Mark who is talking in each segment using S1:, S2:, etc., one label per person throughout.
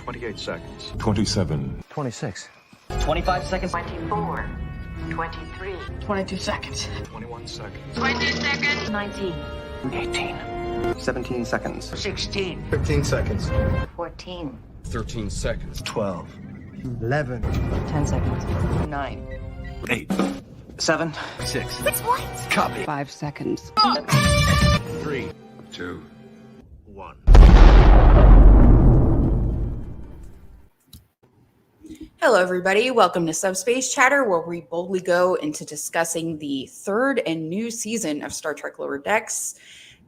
S1: 28 seconds.
S2: 27.
S3: 26.
S4: 25 seconds.
S5: 24. 23.
S6: 22 seconds.
S1: 21 seconds.
S5: 20 seconds.
S6: 19.
S3: 18.
S7: 17 seconds.
S5: 16.
S7: 15 seconds.
S5: 14.
S1: 13 seconds.
S7: 12.
S3: 11.
S6: 10 seconds. 9.
S3: 8.
S7: 7.
S3: 6.
S5: It's what?
S7: Copy.
S6: 5 seconds.
S1: 3, 2, 1.
S8: Hello, everybody. Welcome to Subspace Chatter, where we boldly go into discussing the third and new season of Star Trek Lower Decks.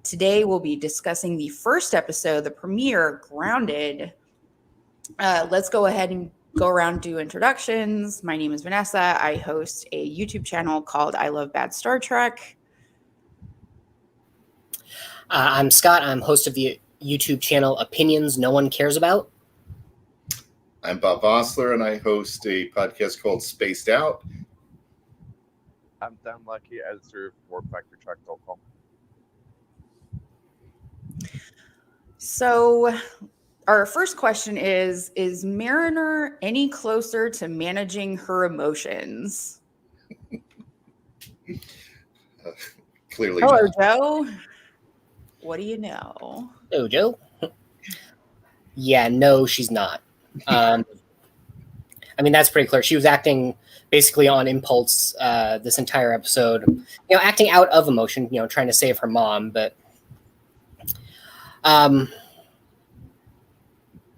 S8: Today, we'll be discussing the first episode, the premiere, Grounded. Let's go ahead and go around and do introductions. My name is Vanessa. I host a YouTube channel called I Love Bad Star Trek.
S4: I'm Scott. I'm host of the YouTube channel Opinions No One Cares About.
S9: I'm Bob Vossler, and I host a podcast called Spaced Out.
S10: I'm Dan Lucky, editor of WarpFactorTrack.com.
S8: So, our first question is Mariner any closer to managing her emotions?
S9: Clearly
S8: Hello,
S9: not.
S8: Joe. What do you know?
S4: Oh, Joe? Yeah, no, she's not. I mean, that's pretty clear. She was acting basically on impulse this entire episode. You know, acting out of emotion, you know, trying to save her mom. But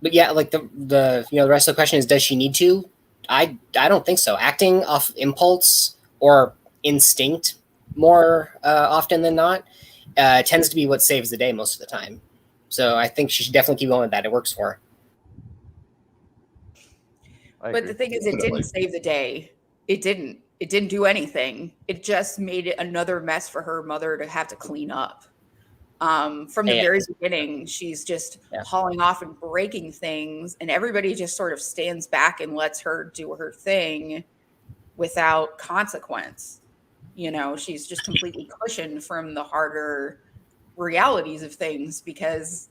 S4: yeah, like the rest of the question is, does she need to? I don't think so. Acting off impulse or instinct more often than not tends to be what saves the day most of the time. So I think she should definitely keep going with that. It works for her.
S8: But the thing is, it didn't save the day. It didn't. It didn't do anything. It just made it another mess for her mother to have to clean up. From the very beginning, she's just hauling off and breaking things, and everybody just sort of stands back and lets her do her thing without consequence. You know, she's just completely cushioned from the harder realities of things because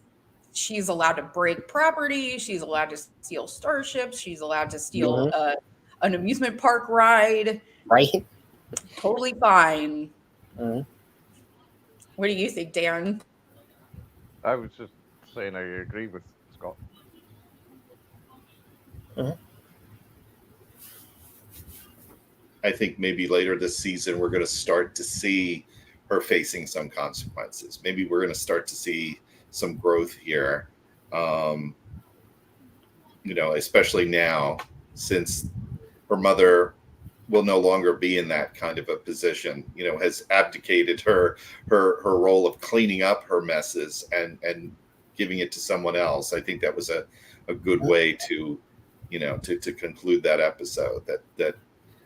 S8: she's allowed to break property. She's allowed to steal starships. She's allowed to steal an amusement park ride.
S4: Right.
S8: Totally fine. What do you think, Dan?
S10: I was just saying I agree with Scott.
S9: I think maybe later this season we're going to start to see her facing some consequences. Maybe we're going to start to see some growth here, you know, especially now since her mother will no longer be in that kind of a position, you know, has abdicated her role of cleaning up her messes and giving it to someone else. I think that was a good way to, you know, to conclude that episode, that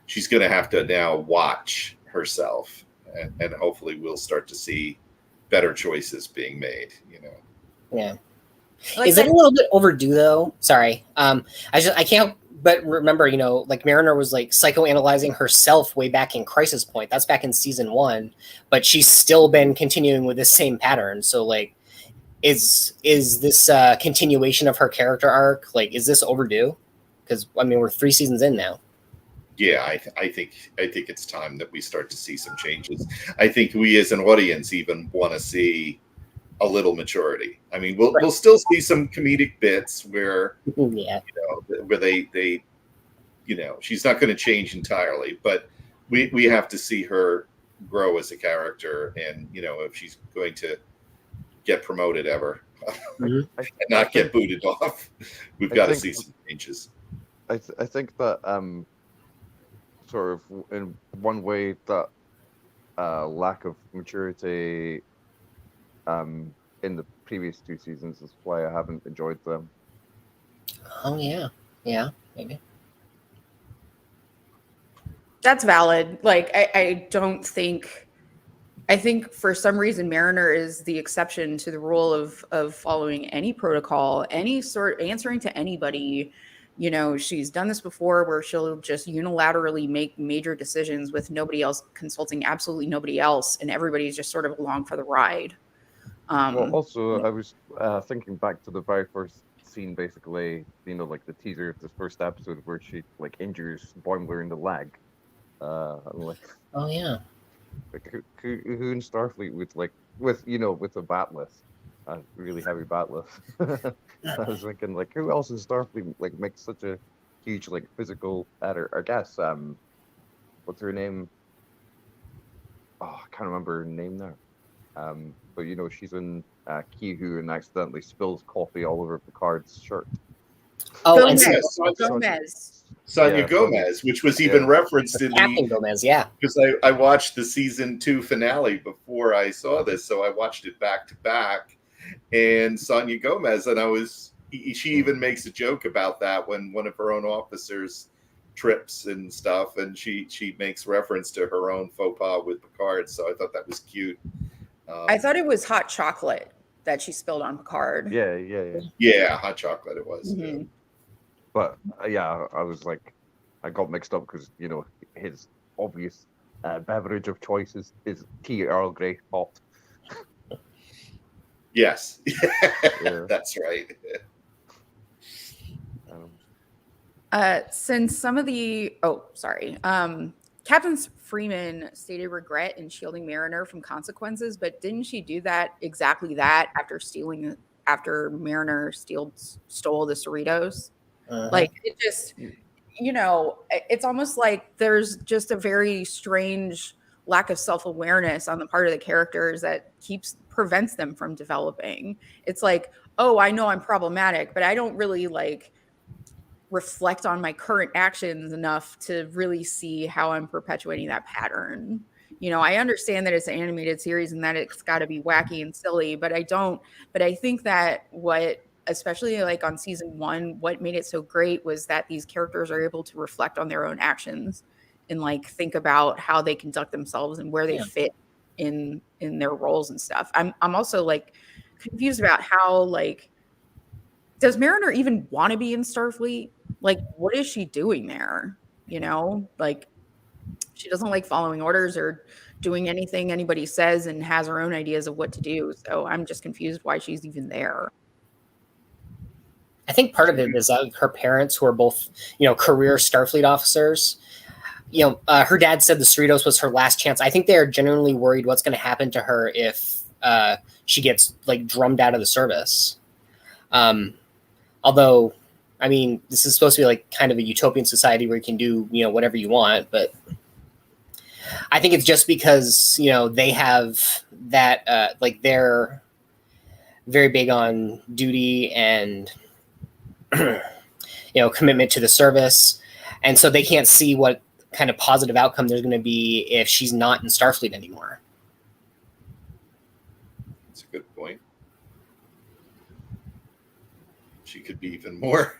S9: she's going to have to now watch herself, and hopefully we'll start to see better choices being made, you know.
S4: Yeah.
S8: Like
S4: Is it a little bit overdue though? Sorry. I can't but remember, you know, like Mariner was like psychoanalyzing herself way back in Crisis Point. That's back in season 1, but she's still been continuing with this same pattern. So like, is this continuation of her character arc? Like, is this overdue? Because I mean, we're 3 seasons in now.
S9: Yeah, I think it's time that we start to see some changes. I think we as an audience even want to see a little maturity. I mean, we'll still see some comedic bits where you know, where they you know, she's not going to change entirely, but we have to see her grow as a character, and you know, if she's going to get promoted ever and not get booted off, we've got to see some changes.
S10: I think that sort of in one way that lack of maturity in the previous 2 seasons is why I haven't enjoyed them.
S4: Oh yeah, maybe.
S8: That's valid. Like, I don't think. I think for some reason Mariner is the exception to the rule of following any protocol, any sort answering to anybody. You know, she's done this before where she'll just unilaterally make major decisions with nobody else consulting absolutely nobody else, and everybody's just sort of along for the ride.
S10: Well, also, I was thinking back to the very first scene basically, like the teaser of this first episode where she like injures Boimler in the leg. And, like,
S4: Oh yeah.
S10: who in Starfleet with a batless, a really heavy batless. I was thinking like who else in Starfleet like makes such a huge like physical error? I guess what's her name? Oh, I can't remember her name now. But she's in Kihu and accidentally spills coffee all over Picard's shirt.
S4: Oh, and
S8: Gomez.
S9: Yes,
S8: Gomez.
S9: Sonia
S10: Yeah,
S9: Gomez, which was even
S10: yeah.
S9: referenced in
S4: Captain
S9: the
S4: Gomez, yeah.
S9: because I watched the season 2 finale before I saw this, so I watched it back to back. And Sonia Gomez, and she even makes a joke about that when one of her own officers trips and stuff, and she makes reference to her own faux pas with Picard. So I thought that was cute.
S8: I thought it was hot chocolate that she spilled on Picard.
S9: Yeah, hot chocolate it was.
S8: Mhm.
S10: But yeah, I was like, I got mixed up because his obvious beverage of choice is tea Earl Grey hot.
S9: Yes,
S10: Yeah.
S9: that's right.
S8: Since some of the Captain Freeman stated regret in shielding Mariner from consequences, but didn't she do exactly that after Mariner stole the Cerritos? Like it just, it's almost like there's just a very strange lack of self-awareness on the part of the characters that prevents them from developing. It's like, oh, I know I'm problematic, but I don't really reflect on my current actions enough to really see how I'm perpetuating that pattern. I understand that it's an animated series and that it's got to be wacky and silly, but I think that especially like on season 1, what made it so great was that these characters are able to reflect on their own actions and like think about how they conduct themselves and where they fit in their roles and stuff. I'm also like confused about how does Mariner even want to be in Starfleet? Like, what is she doing there? Like she doesn't like following orders or doing anything anybody says and has her own ideas of what to do. So I'm just confused why she's even there.
S4: I think part of it is that her parents, who are both, career Starfleet officers, her dad said the Cerritos was her last chance. I think they are genuinely worried what's going to happen to her if she gets drummed out of the service. Although, I mean, this is supposed to be kind of a utopian society where you can do, whatever you want. But I think it's just because, they have that, they're very big on duty and, commitment to the service. And so they can't see what kind of positive outcome there's going to be if she's not in Starfleet anymore.
S9: That's a good point. She could be even more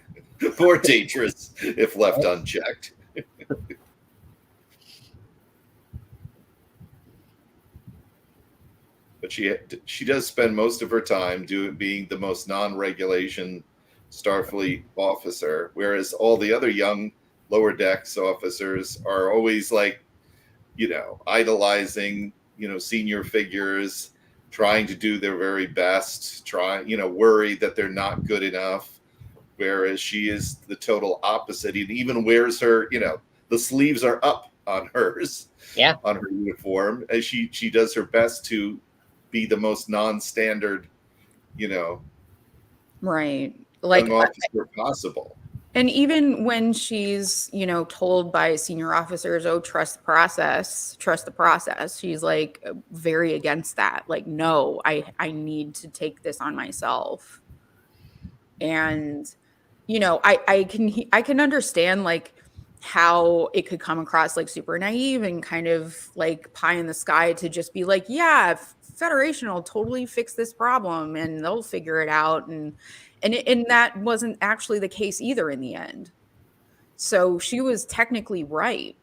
S9: dangerous if left unchecked. But she does spend most of her time being the most non-regulation Starfleet officer, whereas all the other young lower decks officers are always idolizing, senior figures, trying to do their very best, worried that they're not good enough. Whereas she is the total opposite. And even wears her, the sleeves are up on hers, on her uniform, as she does her best to be the most non-standard,
S8: right,
S9: young officer possible.
S8: And even when she's, told by senior officers, oh, trust the process, she's very against that. No, I need to take this on myself. And, I can understand how it could come across super naive and kind of pie in the sky to just be yeah, Federation will totally fix this problem and they'll figure it out. And that wasn't actually the case either in the end. So she was technically right.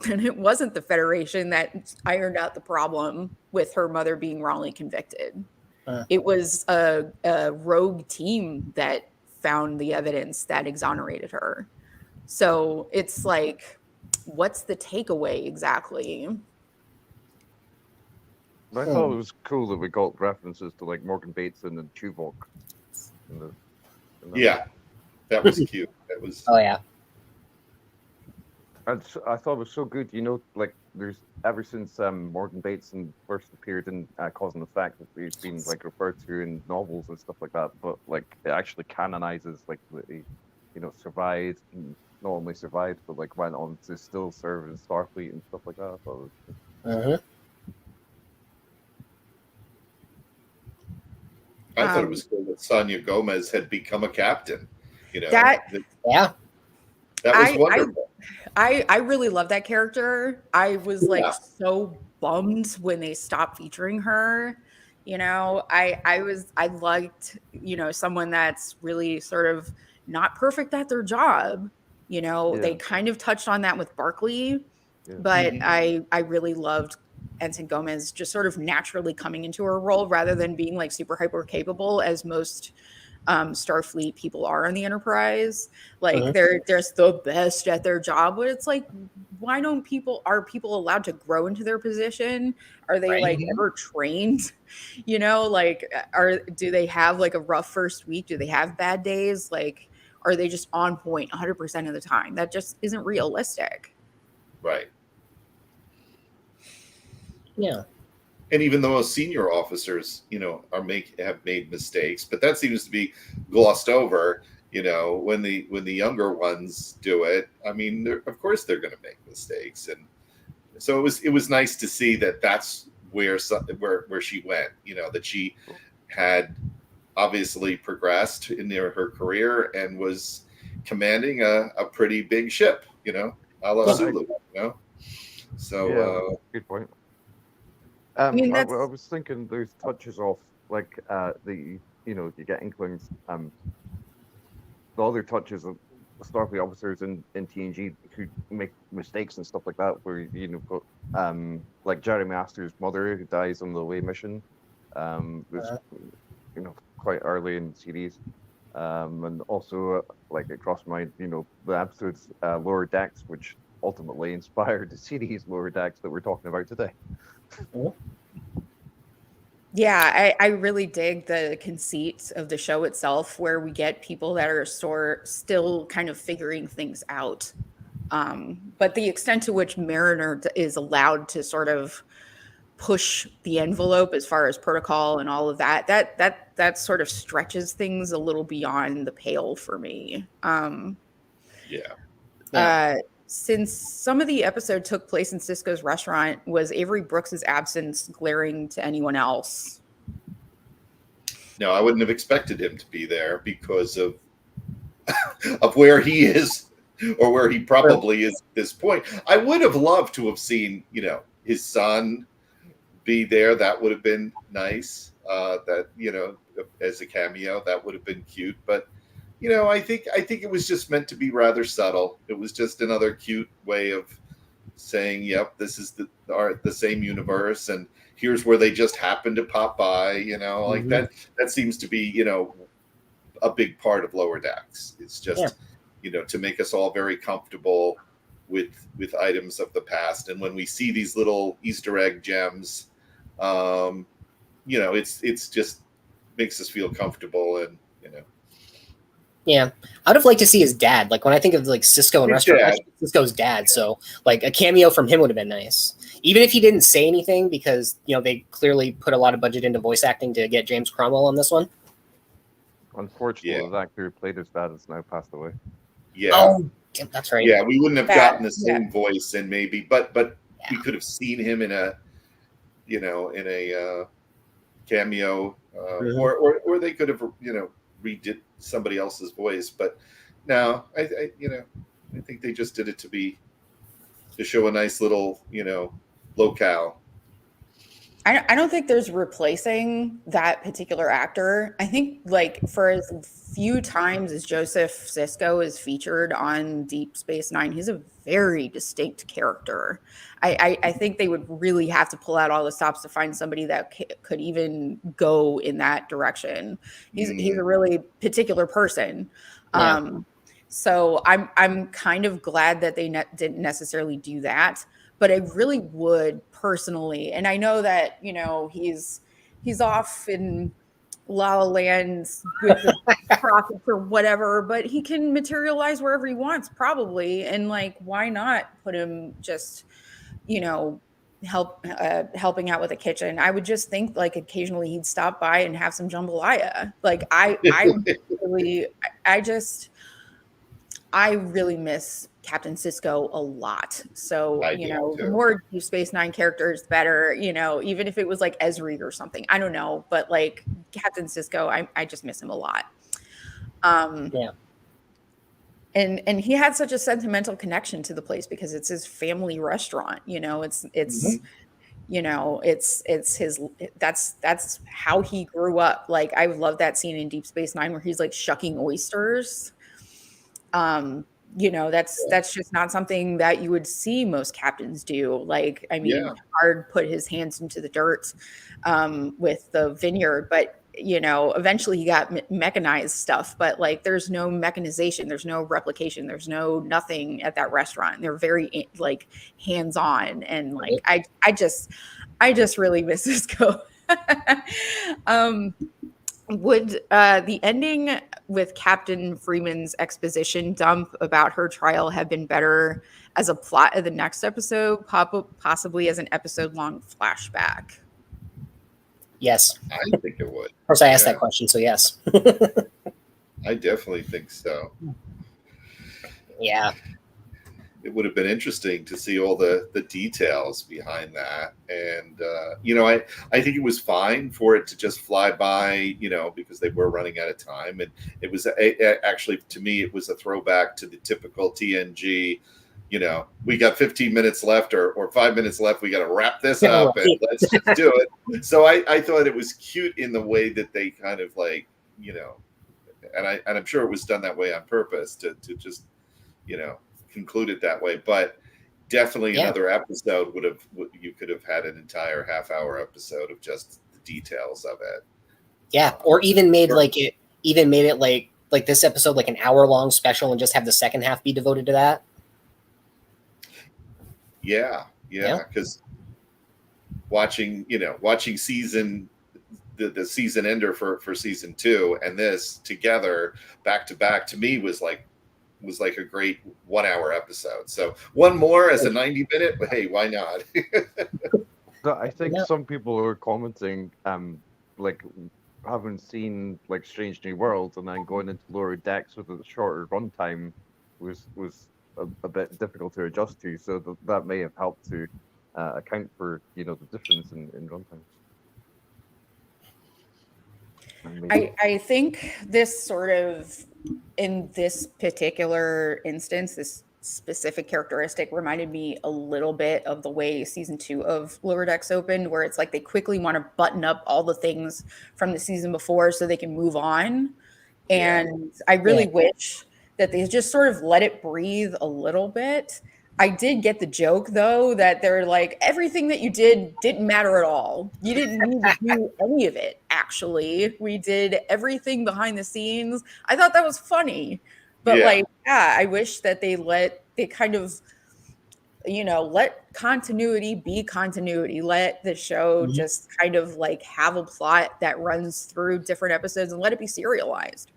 S8: And it wasn't the Federation that ironed out the problem with her mother being wrongly convicted. It was a rogue team that found the evidence that exonerated her. So it's what's the takeaway exactly?
S10: I thought it was cool that we got references to Morgan Bateson and Tuvok in
S9: Yeah, that was cute. That was.
S4: Oh yeah.
S10: And I thought it was so good. Like there's ever since Morgan Bateson first appeared in Cause and Effect, that he's been like referred to in novels and stuff like that. But like it actually canonizes like that he, survived, and not only survived, but like went on to still serve in Starfleet and stuff like that. I thought it was
S9: I thought it was cool that Sonia Gomez had become a captain.
S8: That
S4: Yeah.
S9: that was wonderful.
S8: I really love that character. I was like
S9: Yeah.
S8: so bummed when they stopped featuring her. I liked, someone that's really sort of not perfect at their job. They kind of touched on that with Barkley, but I really loved Ensign Gomez just sort of naturally coming into her role rather than being like super hyper capable as most Starfleet people are in the Enterprise. Like they're just the best at their job, but it's like, why are people allowed to grow into their position? Are they like ever trained? Do they have like a rough first week? Do they have bad days? Like, are they just on point 100% of the time? That just isn't realistic.
S9: Right.
S4: Yeah.
S9: And even the most senior officers, have made mistakes, but that seems to be glossed over. When the younger ones do it, I mean, of course they're going to make mistakes, and so it was nice to see that that's where she went. That she had obviously progressed in her career and was commanding a pretty big ship. A la Sulu. So
S10: good point.
S8: I mean,
S10: I was thinking there's touches of like you get inklings. The other touches of Starfleet officers in TNG who make mistakes and stuff like that, where got like Jeremy Astor's mother who dies on the away mission, was quite early in the series, and also like it crossed my the episodes Lower Decks, which ultimately inspired the series Lower Decks that we're talking about today.
S8: Yeah, I really dig the conceit of the show itself, where we get people that are still kind of figuring things out. But the extent to which Mariner is allowed to sort of push the envelope as far as protocol and all of that sort of stretches things a little beyond the pale for me. Since some of the episode took place in Sisko's restaurant, was Avery Brooks's absence glaring to anyone else?
S9: No, I wouldn't have expected him to be there because of where he is, or where he probably is at this point. I would have loved to have seen, his son be there. That would have been nice. That as a cameo, that would have been cute. But I think it was just meant to be rather subtle. It was just another cute way of saying, "Yep, this is the same universe, and here's where they just happen to pop by." Like that. That seems to be a big part of Lower Decks. It's just to make us all very comfortable with items of the past, and when we see these little Easter egg gems, it's just makes us feel comfortable, and
S4: Yeah, I would have liked to see his dad. Like when I think of like Sisko and restaurant, I think Sisko's dad. So like a cameo from him would have been nice, even if he didn't say anything, because they clearly put a lot of budget into voice acting to get James Cromwell on this one.
S10: Unfortunately, the actor who played his dad has now passed away.
S9: Yeah.
S4: Oh, that's right.
S9: Yeah, we wouldn't have gotten the same voice, and maybe, but we could have seen him in a cameo, or they could have redid somebody else's voice. But no, I think they just did it to show a nice little locale.
S8: I don't think there's replacing that particular actor. I think like for as few times as Joseph Sisko is featured on Deep Space Nine, he's a very distinct character. I think they would really have to pull out all the stops to find somebody that could even go in that direction. He's a really particular person.
S4: Yeah.
S8: So I'm kind of glad that they didn't necessarily do that. But I really would personally, and I know that he's off in La La Land with the profits or whatever, but he can materialize wherever he wants, probably. And like, why not put him just, you know, helping out with the kitchen? I would just think like occasionally he'd stop by and have some jambalaya. Like I really miss Captain Cisco a lot. So,
S9: I
S8: you
S9: do
S8: know, the
S9: too.
S8: more Deep Space Nine characters, the better, you know, even if it was like Ezri or something. I don't know. But like Captain Cisco, I just miss him a lot.
S4: Yeah.
S8: And he had such a sentimental connection to the place because it's his family restaurant. You know, it's you know, it's his, that's how he grew up. Like I love that scene in Deep Space Nine where he's like shucking oysters. You know, that's just not something that you would see most captains do. Like, I mean,
S9: Yeah.
S8: Picard put his hands into the dirt with the vineyard, but you know, eventually he got mechanized stuff, but like there's no mechanization, there's no replication, there's no nothing at that restaurant. They're very like hands-on, and like I just really miss Cisco. Would the ending with Captain Freeman's exposition dump about her trial have been better as a plot of the next episode, possibly as an episode-long flashback?
S4: Yes.
S9: I think it would.
S4: Of course, I asked that question, so yes.
S9: I definitely think so.
S4: Yeah.
S9: It would have been interesting to see all the details behind that. And, you know, I think it was fine for it to just fly by, you know, because they were running out of time. And it was actually, to me, it was a throwback to the typical TNG, you know, we got 15 minutes left or 5 minutes left. We got to wrap this up and let's just do it. So I thought it was cute in the way that they kind of like, you know, and I'm sure it was done that way on purpose to just, you know, conclude it that way. But definitely another episode you could have had an entire half-hour episode of just the details of it.
S4: Yeah, or even made it like this episode like an hour-long special and just have the second half be devoted to that. Yeah,
S9: because watching season the season ender for season 2 and this together back to back to me was like a great 1 hour episode. So one more as a 90-minute, hey, why not?
S10: So I think some people are commenting, like having seen like Strange New Worlds and then going into Lower Decks with a shorter runtime was a bit difficult to adjust to. So that may have helped to account for, you know, the difference in runtime.
S8: I think this sort of, in this particular instance, this specific characteristic reminded me a little bit of the way season 2 of Lower Decks opened, where it's like they quickly want to button up all the things from the season before so they can move on. And I really wish that they just sort of let it breathe a little bit. I did get the joke, though, that they're like, everything that you did didn't matter at all. You didn't need to do any of it, actually. We did everything behind the scenes. I thought that was funny. But, I wish that they kind of, you know, let continuity be continuity. Let the show just kind of like have a plot that runs through different episodes and let it be serialized.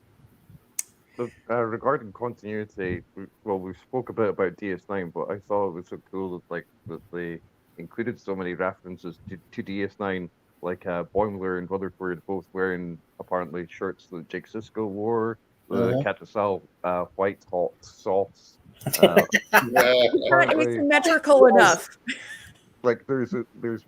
S10: Regarding continuity, we spoke a bit about DS9, but I thought it was so cool that they included so many references to DS9, like Boimler and Rutherford both wearing apparently shirts that Jake Sisko wore, the Catasal white hot sauce.
S8: Not asymmetrical enough.
S10: Like there's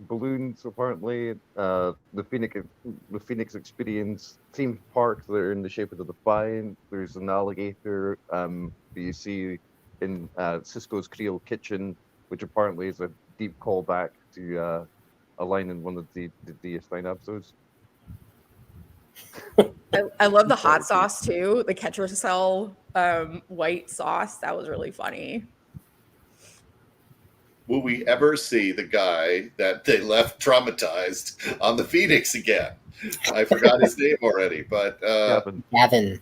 S10: balloons apparently. The Phoenix Experience theme park that are in the shape of the Defiant. There's an alligator that you see in Cisco's Creole Kitchen, which apparently is a deep callback to a line in one of the DS9 episodes.
S8: I love the hot sauce too. The Ketracel white sauce. That was really funny.
S9: Will we ever see the guy that they left traumatized on the Phoenix again? I forgot his name already, but
S4: Gavin.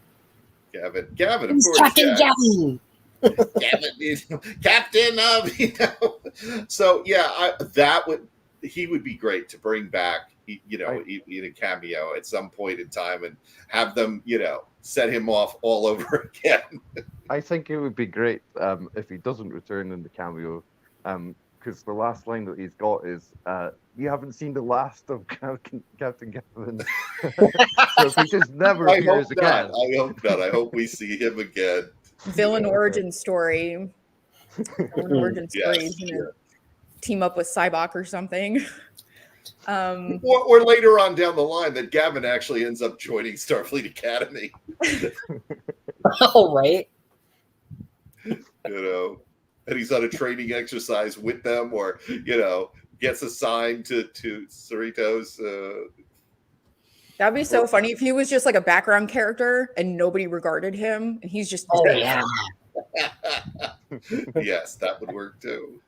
S9: Gavin, of course.
S4: Captain Gavin.
S9: Gavin, Captain of, you know. So yeah, he would be great to bring back, in a cameo at some point in time and have them, set him off all over again.
S10: I think it would be great if he doesn't return in the cameo, because the last line that he's got is, "You haven't seen the last of Captain Gavin." So if he just never
S9: I
S10: appears
S9: hope
S10: again,
S9: not. I hope not. I hope we see him again.
S8: Villain origin story. Villain origin story.
S9: Yes,
S8: He's gonna team up with Cybok or something.
S9: Or later on down the line that Gavin actually ends up joining Starfleet Academy.
S4: Oh, right.
S9: And he's on a training exercise with them, or gets assigned to Cerritos.
S8: That'd be so funny if he was just like a background character and nobody regarded him, and he's just.
S4: Oh yeah.
S9: Yes, that would work too.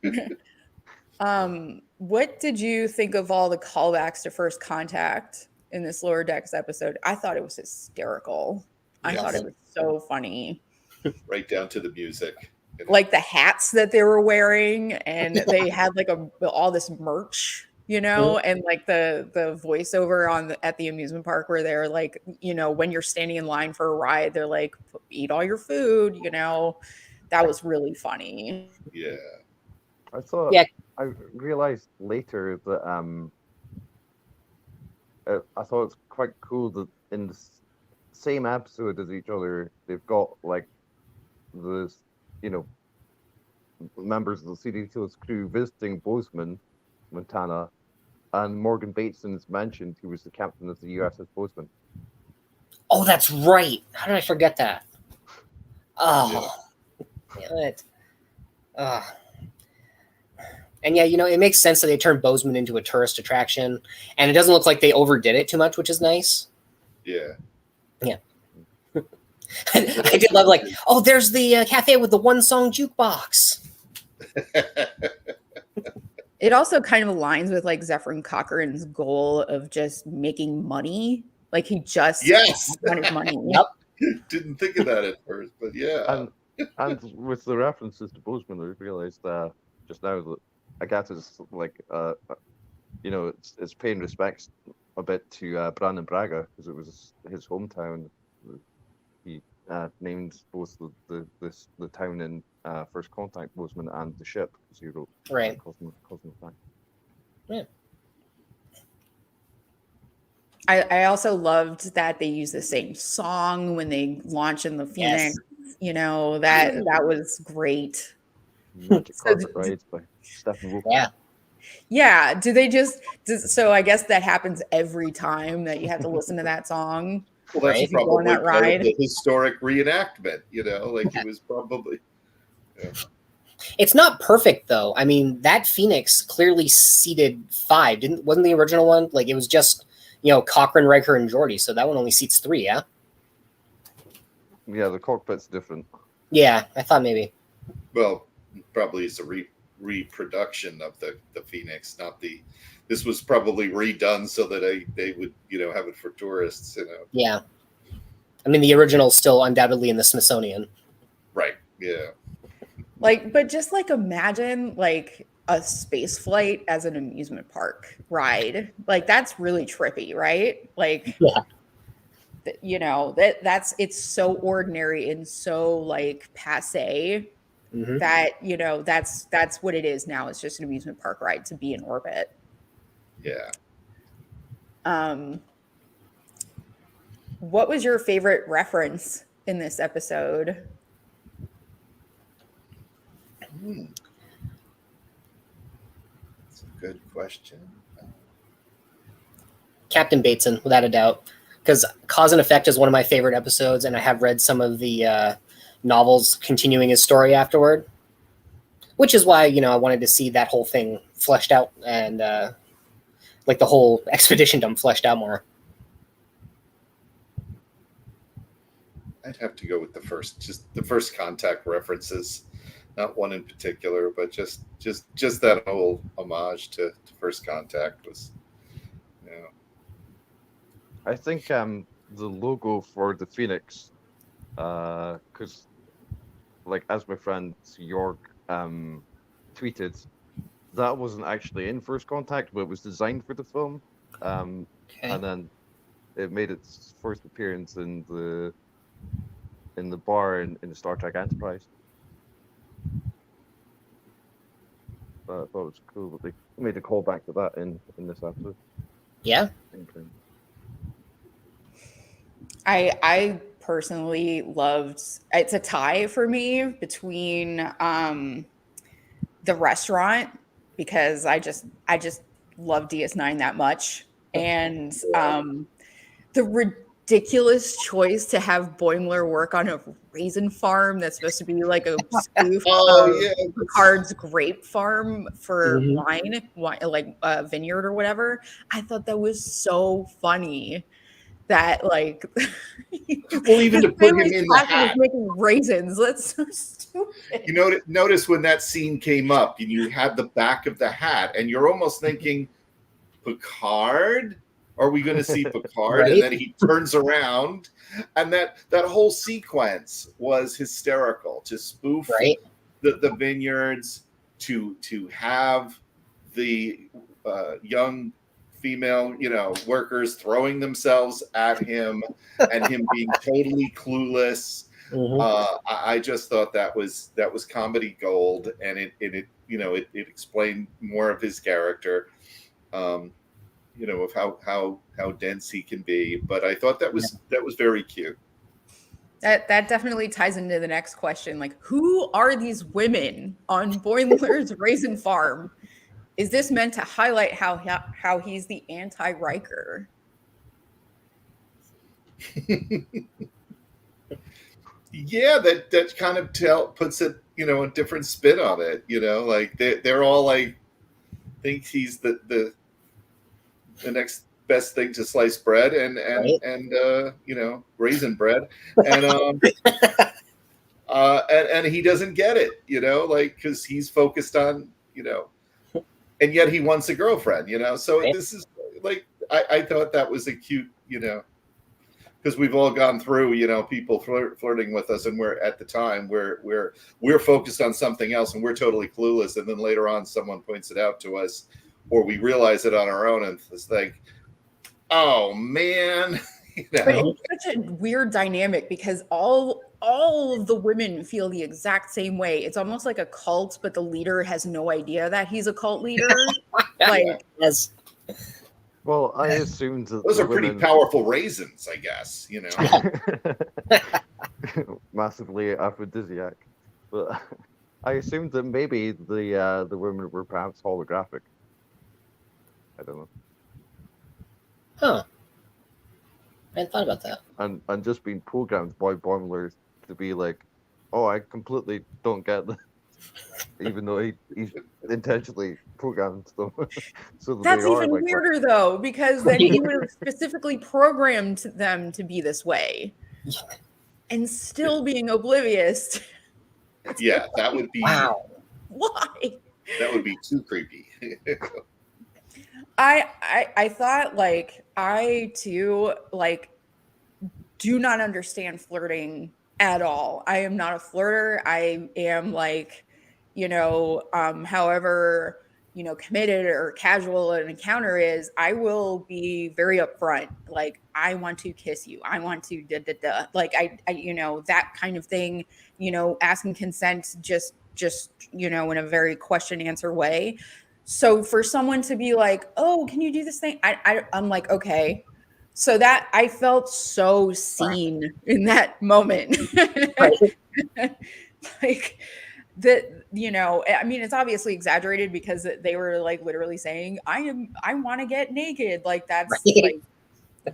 S8: What did you think of all the callbacks to First Contact in this Lower Decks episode? I thought it was hysterical. I thought it was so funny.
S9: Right down to the music.
S8: Like the hats that they were wearing, and they had like all this merch, and like the voiceover at the amusement park where they're like, when you're standing in line for a ride, they're like, eat all your food, that was really funny.
S9: Yeah.
S10: I thought.
S4: Yeah.
S10: I realized later that I thought it's quite cool that in the same episode as each other, they've got like the members of the CDTO's crew visiting Bozeman, Montana, and Morgan Bateson is mentioned, who was the captain of the USS Bozeman.
S4: Oh, that's right. How did I forget that? Oh, damn it. And yeah, it makes sense that they turned Bozeman into a tourist attraction, and it doesn't look like they overdid it too much, which is nice.
S9: Yeah.
S4: Yeah. I did love there's the cafe with the one-song jukebox.
S8: It also kind of aligns with like Zephyrin Cochrane's goal of just making money. Like he just wanted money.
S4: Yep.
S9: Didn't think of that at first, but yeah.
S10: And with the references to Bozeman, I realized just now that I guess it's like it's paying respects a bit to Brandon Braga, because it was his hometown. He named both the town in First Contact Bozeman and the ship, because he wrote Cosmo.
S4: Yeah.
S8: I also loved that they use the same song when they launch in the Phoenix.
S4: Yes.
S8: That was great.
S10: Magic Carpet Rides by Stephen Wolf.
S4: Yeah.
S8: Yeah. So I guess that happens every time that you have to listen to that song.
S9: Well, that's
S4: Right?
S9: probably
S8: that
S9: part
S8: ride.
S9: of the historic reenactment, it was probably. Yeah.
S4: It's not perfect though. I mean, that Phoenix clearly seated 5. Wasn't the original one? Like it was just, Cochrane, Riker, and Geordi. So that one only seats 3, yeah?
S10: Yeah, the cockpit's different.
S4: Yeah, I thought maybe.
S9: Well, probably it's a reproduction of the Phoenix, not this was probably redone so that they would, have it for tourists,
S4: Yeah. I mean, the original's still undoubtedly in the Smithsonian.
S9: Right. Yeah.
S8: But just imagine a space flight as an amusement park ride. That's really trippy, right?
S4: Yeah.
S8: It's so ordinary and so passe
S4: Mm-hmm.
S8: that, that's what it is now. It's just an amusement park ride to be in orbit.
S9: Yeah.
S8: What was your favorite reference in this episode?
S9: That's a good question.
S4: Captain Bateson, without a doubt. Because Cause and Effect is one of my favorite episodes, and I have read some of the novels continuing his story afterward. Which is why, I wanted to see that whole thing fleshed out and the whole expedition fleshed out more.
S9: I'd have to go with the first contact references, not one in particular, but just that whole homage to First Contact was,
S10: I think the logo for the Phoenix, because as my friend York tweeted, that wasn't actually in First Contact, but it was designed for the film. and then it made its first appearance in the bar in the Star Trek Enterprise. I thought it was cool that they made a callback to that in this episode.
S4: Yeah.
S8: I personally loved. It's a tie for me between the restaurant, because I just love DS9 that much, and the ridiculous choice to have Boimler work on a raisin farm that's supposed to be like a spoof of Picard's grape farm for wine, like a vineyard or whatever. I thought that was so funny. That like,
S9: well, even to put him in the hat,
S8: making raisins. That's so stupid.
S9: You notice when that scene came up, and you had the back of the hat, and you're almost thinking, Picard? Are we going to see Picard?
S4: Right?
S9: And then he turns around, and that whole sequence was hysterical. To spoof the vineyards, to have the young female, workers throwing themselves at him, and him being totally clueless. I just thought that was comedy gold, and it explained more of his character, of how dense he can be. But I thought that was very cute.
S8: That definitely ties into the next question. Like, who are these women on Boimler's raisin farm? Is this meant to highlight how he's the anti-Riker?
S9: Yeah, that kind of puts it, a different spin on it. Like they're all like think he's the next best thing to sliced bread and raisin bread, and and he doesn't get it, like because he's focused on and yet he wants a girlfriend, So this is like I thought that was a cute, because we've all gone through, people flirting with us, and we're at the time we're focused on something else, and we're totally clueless, and then later on someone points it out to us, or we realize it on our own, and it's like, oh man.
S8: But it's such a weird dynamic, because all of the women feel the exact same way. It's almost like a cult, but the leader has no idea that he's a cult leader. Like,
S4: yes.
S10: Well, I assumed that
S9: those are pretty powerful raisins, I guess.
S10: Massively aphrodisiac, but I assumed that maybe the women were perhaps holographic. I don't know.
S4: Huh. I hadn't thought about that.
S10: And just being programmed by Boimler to be like, oh, I completely don't get this, even though he's intentionally programmed them. So
S8: that's even
S10: like,
S8: weirder, though, because then he would have specifically programmed them to be this way, and still being oblivious.
S9: Yeah, that would be.
S4: Wow.
S8: Why?
S9: That would be too creepy.
S8: I thought, like, I too, like, do not understand flirting at all. I am not a flirter. I am like, however, committed or casual an encounter is, I will be very upfront. Like, I want to kiss you. I want to like, I that kind of thing, asking consent just, in a very question answer way. So for someone to be like, oh, can you do this thing? I'm like, okay. So that I felt so seen in that moment. Like that, I mean, it's obviously exaggerated, because they were like literally saying, I want to get naked. Like, that's like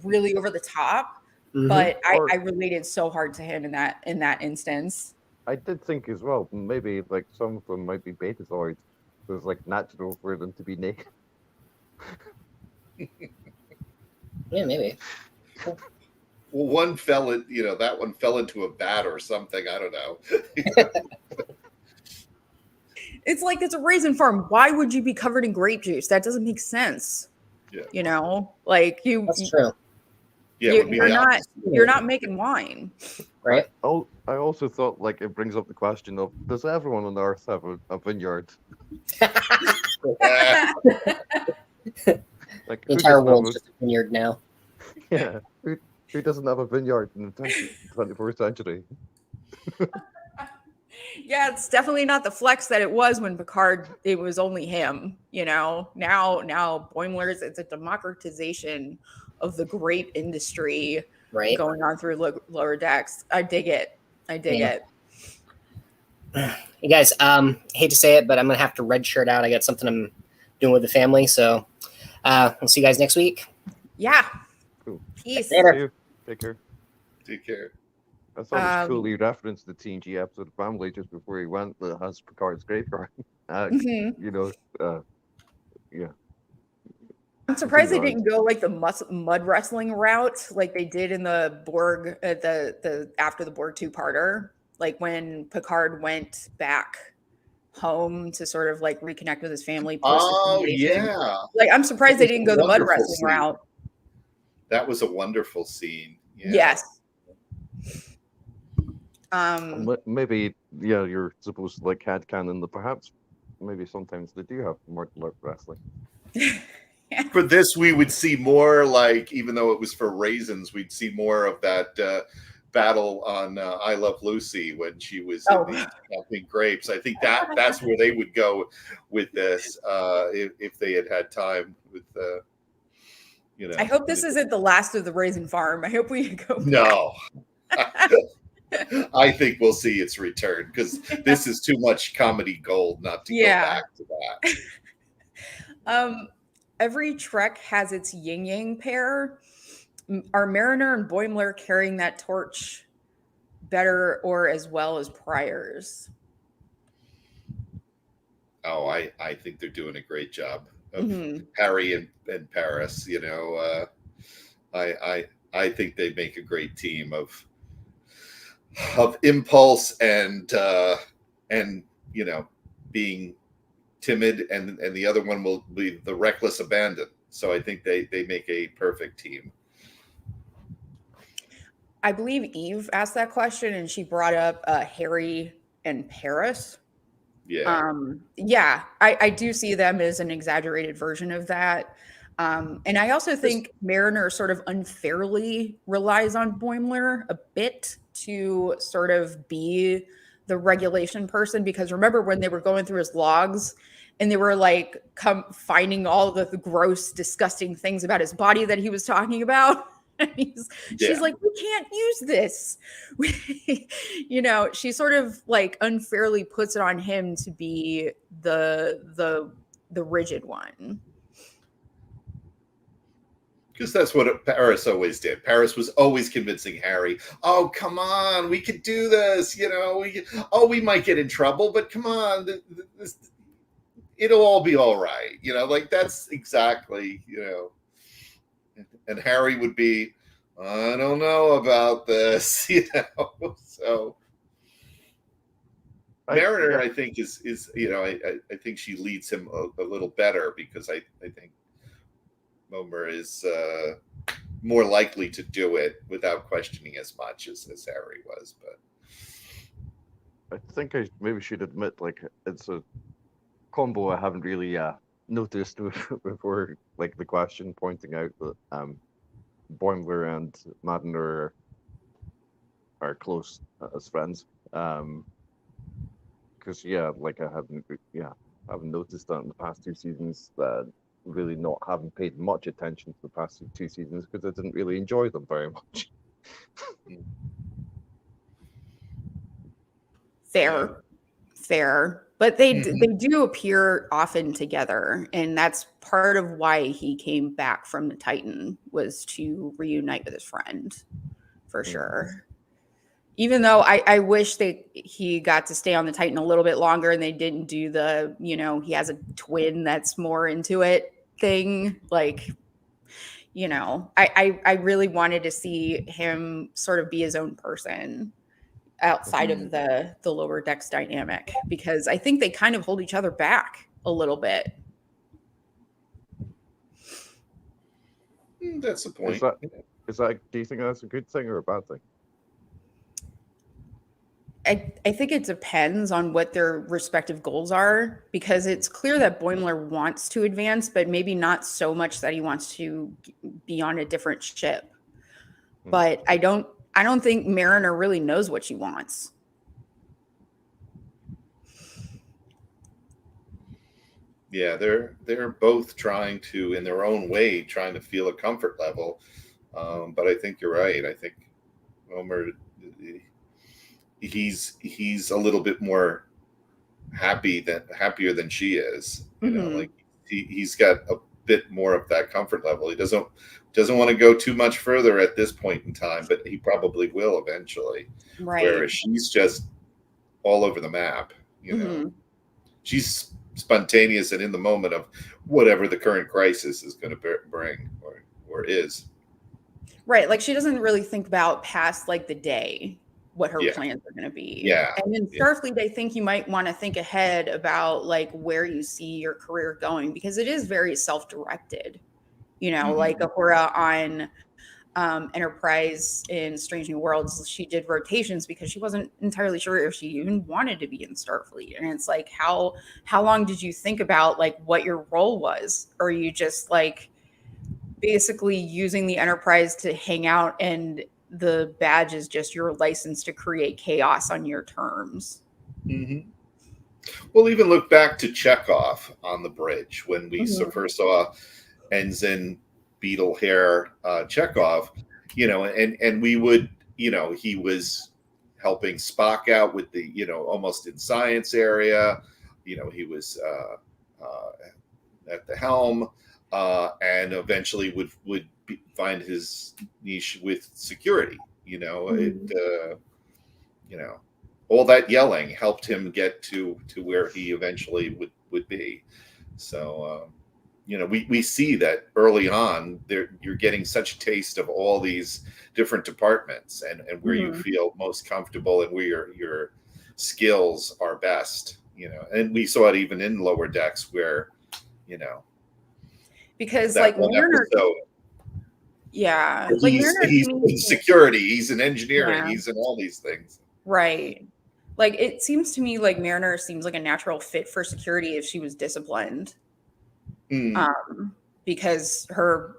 S8: really over the top. But I related so hard to him in that instance.
S10: I did think as well, maybe like some of them might be betazoids. So it's like natural for them to be naked.
S4: Yeah, maybe.
S9: Well, one fell in, that one fell into a vat or something. I don't know.
S8: It's like, it's a raisin farm. Why would you be covered in grape juice? That doesn't make sense.
S9: Yeah.
S8: Like
S4: That's true.
S9: Yeah,
S8: you're not making wine.
S4: Right.
S10: Oh, I also thought, like, it brings up the question of, does everyone on Earth have a vineyard? Like,
S4: The
S10: who
S4: entire
S10: doesn't have
S4: world's just a vineyard now.
S10: yeah, who doesn't have a vineyard in the 21st century?
S8: Yeah, it's definitely not the flex that it was when Picard. It was only him. Now Boimler's. It's a democratization of the grape industry
S4: Right.
S8: going on through lower decks. I dig it.
S4: Hey guys, hate to say it, but I'm gonna have to red shirt out. I got something I'm doing with the family, so we'll see you guys next week.
S8: Yeah.
S10: Cool.
S8: Peace.
S4: Later.
S10: See you. Take care.
S9: Take care.
S10: I thought it was cool he referenced the TNG episode of Family just before he went that has Picard's graveyard. Yeah.
S8: I'm surprised they didn't go like the mud wrestling route like they did in the Borg the after the Borg two-parter, like when Picard went back home to sort of like reconnect with his family.
S9: Oh yeah,
S8: like I'm surprised they didn't go the mud wrestling route.
S9: That was a wonderful scene. Yeah.
S8: Yes.
S10: Maybe you're supposed to like headcanon that perhaps maybe sometimes they do have more wrestling.
S9: For this, we would see more like, even though it was for raisins, we'd see more of that battle on I Love Lucy when she was in the chopping grapes. I think that's where they would go with this if they had time with
S8: I hope this isn't the last of the Raisin Farm. I hope we go.
S9: No. I think we'll see its return because this is too much comedy gold not to go back to that.
S8: Every Trek has its yin yang pair. Are Mariner and Boimler carrying that torch better or as well as Priors?
S9: Oh, I think they're doing a great job of Harry and Paris. I think they make a great team of impulse and being timid, and the other one will be the reckless abandon. So I think they make a perfect team.
S8: I believe Eve asked that question and she brought up Harry and Paris.
S9: Yeah.
S8: I do see them as an exaggerated version of that. And I also think Mariner sort of unfairly relies on Boimler a bit to sort of be the regulation person, because remember when they were going through his logs and they were like finding all the gross, disgusting things about his body that he was talking about. She's like, we can't use this. She sort of like unfairly puts it on him to be the rigid one.
S9: Because that's what Paris always did. Paris was always convincing Harry, oh, come on, we could do this. We might get in trouble, but come on, it'll all be all right. Like that's exactly, and Harry would be, I don't know about this, so. Mariner, I think is I think she leads him a little better because I think Momer is more likely to do it without questioning as much as Harry was. But
S10: I think I maybe should admit, like, it's a combo I haven't really noticed before, like the question pointing out that Boimler and Madden are close as friends. Because like I haven't noticed that in the past two seasons, that really not having paid much attention to the past two seasons because I didn't really enjoy them very much.
S8: Fair, but they do appear often together, and that's part of why he came back from the Titan, was to reunite with his friend, for sure. Even though I wish he got to stay on the Titan a little bit longer and they didn't do the, he has a twin that's more into it thing. Like, I really wanted to see him sort of be his own person outside of the lower decks dynamic, because I think they kind of hold each other back a little bit.
S9: That's the point.
S10: Is that? Do you think that's a good thing or a bad thing?
S8: I think it depends on what their respective goals are, because it's clear that Boimler wants to advance, but maybe not so much that he wants to be on a different ship. But I don't think Mariner really knows what she wants.
S9: Yeah, they're both trying to, in their own way, trying to feel a comfort level. But I think you're right. I think Homer, he's a little bit more happier than she is. You know, like he's got a bit more of that comfort level. He doesn't want to go too much further at this point in time, but he probably will eventually.
S8: Right.
S9: Whereas she's just all over the map. You know, she's spontaneous and in the moment of whatever the current crisis is going to bring or is.
S8: Right. Like she doesn't really think about past like the day, what her plans are going to be.
S9: Yeah.
S8: And in Starfleet, I think you might want to think ahead about like where you see your career going, because it is very self-directed. You know, like Uhura on Enterprise in Strange New Worlds, she did rotations because she wasn't entirely sure if she even wanted to be in Starfleet. And it's like, how long did you think about like what your role was? Or are you just like basically using the Enterprise to hang out and the badge is just your license to create chaos on your terms?
S9: We'll even look back to Chekhov on the bridge when we first saw Ensign Beetle Hair Chekhov, you know, and we would, you know, he was helping Spock out with the, you know, almost in science area, you know, he was at the helm, and eventually would find his niche with security. You know, you know, all that yelling helped him get to where he eventually would be. So, you know, we see that early on you're getting such a taste of all these different departments and where you feel most comfortable and where your skills are best, you know, and we saw it even in Lower Decks where, you know,
S8: because like Mariner, like
S9: he's in security, he's in engineering, he's in all these things.
S8: Right. Like it seems to me like Mariner seems like a natural fit for security if she was disciplined. Because her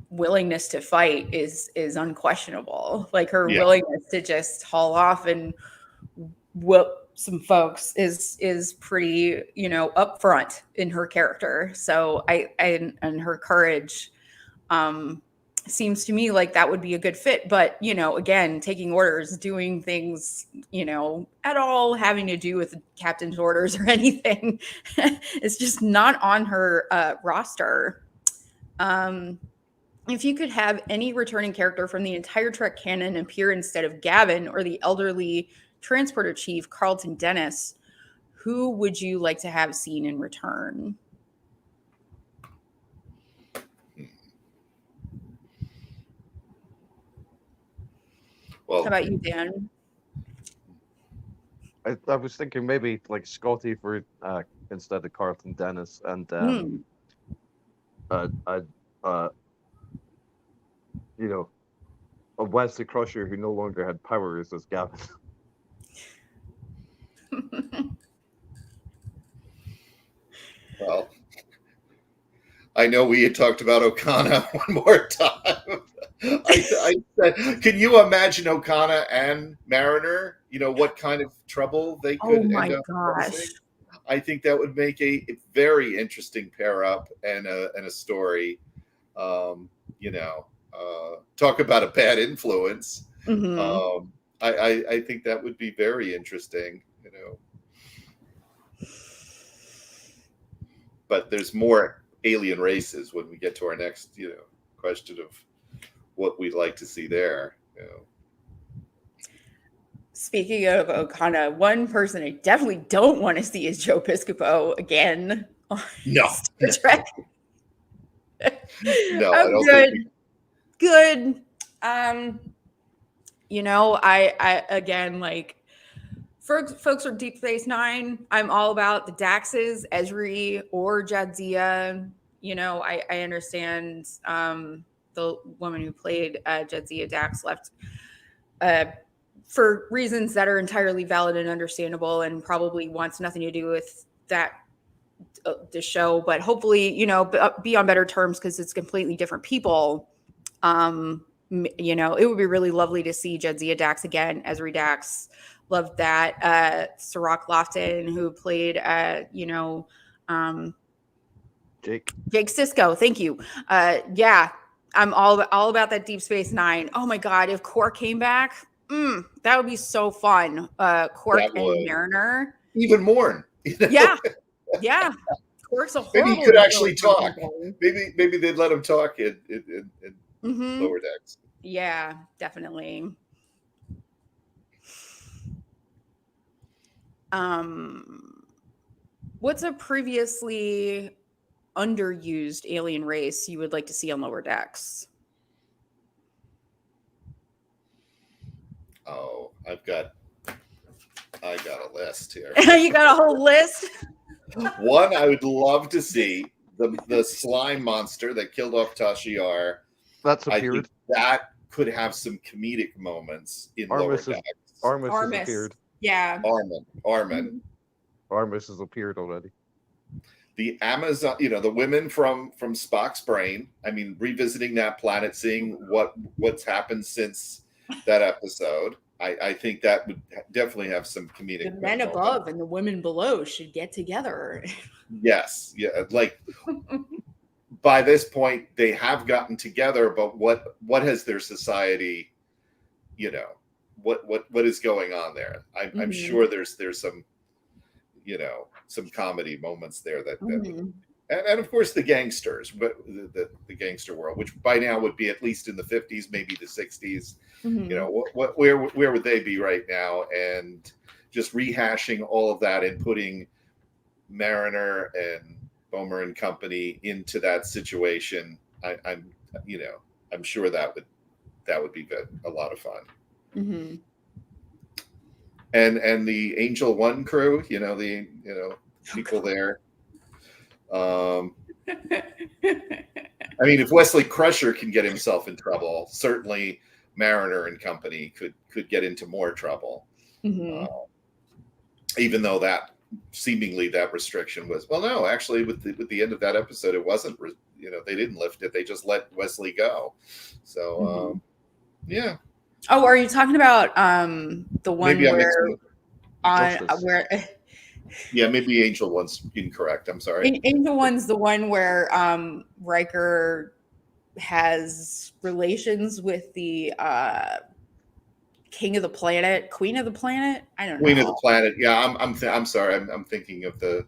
S8: willingness to fight is unquestionable. Like her willingness to just haul off and whoop some folks is pretty, you know, upfront in her character. So and her courage seems to me like that would be a good fit. But, you know, again, taking orders, doing things, you know, at all having to do with the captain's orders or anything, it's just not on her roster. If you could have any returning character from the entire Trek canon appear instead of Gavin or the elderly transporter chief Carlton Dennis, who would you like to have seen in return? Well, how about you, Dan?
S10: I was thinking maybe like Scotty for instead of Carlton Dennis, and you know, a Wesley Crusher who no longer had powers as Gavin.
S9: Well, I know we had talked about O'Connor one more time. I said, can you imagine O'Connor and Mariner? You know, what kind of trouble they could end up causing? I think that would make a very interesting pair up and a story. You know, talk about a bad influence. I think that would be very interesting, you know. But there's more alien races when we get to our next, you know, question of what we'd like to see there. You know.
S8: Speaking of O'Connor, one person I definitely don't want to see is Joe Piscopo again.
S9: No.
S8: Star Trek.
S9: No,
S8: I'm good. You know, I again, like, folks from Deep Space Nine, I'm all about the Daxes, Ezri or Jadzia. You know, I understand the woman who played Jadzia Dax left for reasons that are entirely valid and understandable, and probably wants nothing to do with that the show, but hopefully, you know, be on better terms because it's completely different people. You know, it would be really lovely to see Jadzia Dax again as Dax. Loved that. Sirach Lofton, who played, you know,
S10: Jake.
S8: Jake Sisko. Thank you. Yeah, I'm all about that Deep Space Nine. Oh my God, if Quark came back, that would be so fun. Quark and Mariner.
S9: Even more.
S8: Yeah. Yeah. Quark's a horrible.
S9: Maybe he could actually talk. Maybe they'd let him talk in Lower Decks.
S8: Yeah, definitely. What's a previously underused alien race you would like to see on Lower Decks?
S9: Oh, I got a list here.
S8: You got a whole list?
S9: One, I would love to see the slime monster that killed off Tashiar.
S10: That's
S9: I
S10: appeared.
S9: think that could have some comedic moments in Lower Decks.
S10: Armis has appeared.
S8: Yeah.
S9: Armin.
S10: Armis has appeared already.
S9: The Amazon, you know, the women from Spock's brain. I mean, revisiting that planet, seeing what's happened since that episode. I think that would definitely have some comedic.
S8: The men above and the women below should get together.
S9: Yes, yeah, like by this point they have gotten together, but what has their society, you know, what is going on there? I'm sure there's some, you know, some comedy moments there that and of course the gangsters, but the gangster world, which by now would be at least in the 50s, maybe the 60s. You know, where would they be right now? And just rehashing all of that and putting Mariner and Bomer and company into that situation. I'm sure that would be good, a lot of fun. And the Angel One crew, people there. I mean, if Wesley Crusher can get himself in trouble, certainly Mariner and company could get into more trouble. Even though that seemingly that restriction was, well, no, actually with the end of that episode, it wasn't, they didn't lift it. They just let Wesley go. So, yeah.
S8: Oh, are you talking about the one where
S9: yeah, maybe Angel One's incorrect. I'm sorry.
S8: Angel One's the one where Riker has relations with the king of the planet, queen of the planet. I don't know.
S9: Queen of the planet. Yeah, I'm sorry. I'm thinking of the,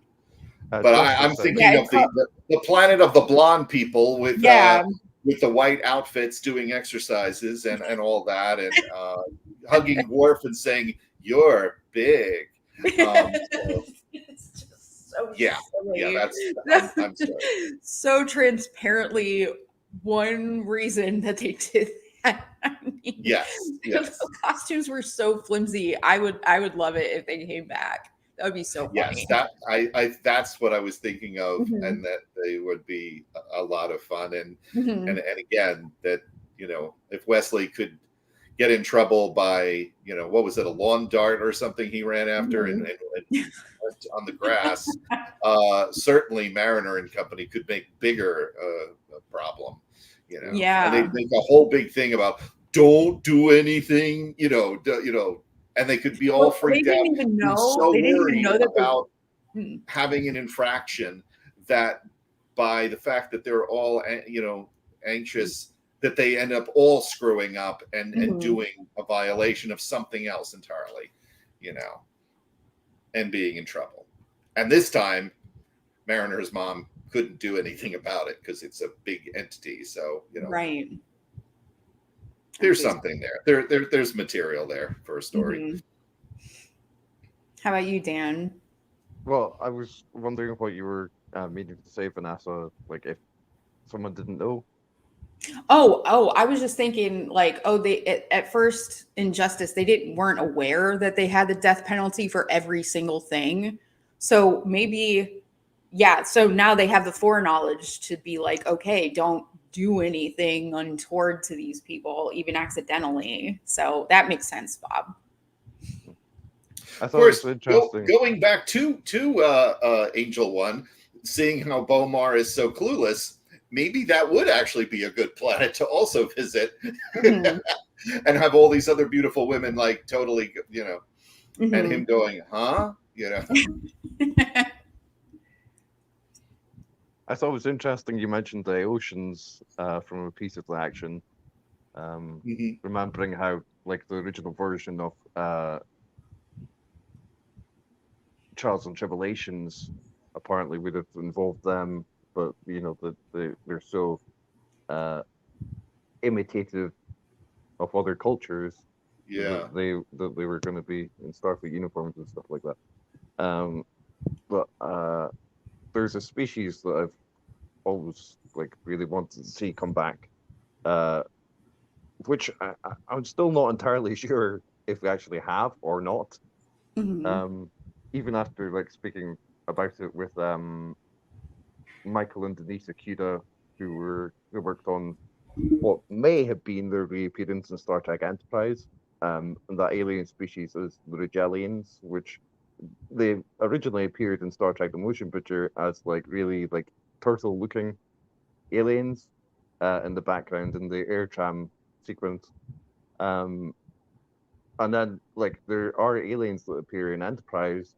S9: but I'm thinking of the planet of the blonde people with the white outfits doing exercises and all that, and hugging Worf and saying, "You're big."
S8: It's just so silly.
S9: I'm sorry.
S8: So transparently one reason that they did that. I mean,
S9: yes.
S8: The costumes were so flimsy. I would love it if they came back. That would be so funny.
S9: Yes, that's what I was thinking of, and that they would be a lot of fun. And and again, that if Wesley could get in trouble by what was it, a lawn dart or something he ran after and went on the grass, certainly Mariner and company could make bigger a problem. And they'd make a whole big thing about don't do anything, and they could be all freaked out.
S8: They didn't even know
S9: about having an infraction, that by the fact that they're all anxious, that they end up all screwing up and doing a violation of something else entirely, and being in trouble. And this time, Mariner's mom couldn't do anything about it because it's a big entity. So,
S8: right.
S9: There's something there. There's material there for a story.
S8: How about you, Dan?
S10: Well, I was wondering what you were meaning to say, Vanessa, like if someone didn't know.
S8: Oh, I was just thinking they at first in Justice, they weren't aware that they had the death penalty for every single thing. So maybe, so now they have the foreknowledge to be like, okay, don't do anything untoward to these people, even accidentally. So that makes sense, Bob.
S10: I
S9: Of
S10: thought it was
S9: course,
S10: interesting.
S9: going back to Angel One, seeing how Bomar is so clueless, maybe that would actually be a good planet to also visit,
S8: Mhm.
S9: and have all these other beautiful women like totally, and
S8: Mhm.
S9: him going, huh?
S10: I thought it was interesting you mentioned the oceans from a piece of the action.
S9: Mhm.
S10: Remembering how, like, the original version of Trials and Tribulations apparently would have involved them, but they're so uh, imitative of other cultures
S9: Yeah.
S10: that they were going to be in Starfleet uniforms and stuff like that. But there's a species that I've always like really wanted to see come back, uh, which I'm still not entirely sure if we actually have or not.
S8: Mhm.
S10: Even after like speaking about it with Michael and Denise Akita, who worked on what may have been their reappearance in Star Trek Enterprise. And that alien species is the Rigelians, which they originally appeared in Star Trek: The Motion Picture as like really like turtle-looking aliens in the background in the air tram sequence. Um, and then like there are aliens that appear in Enterprise,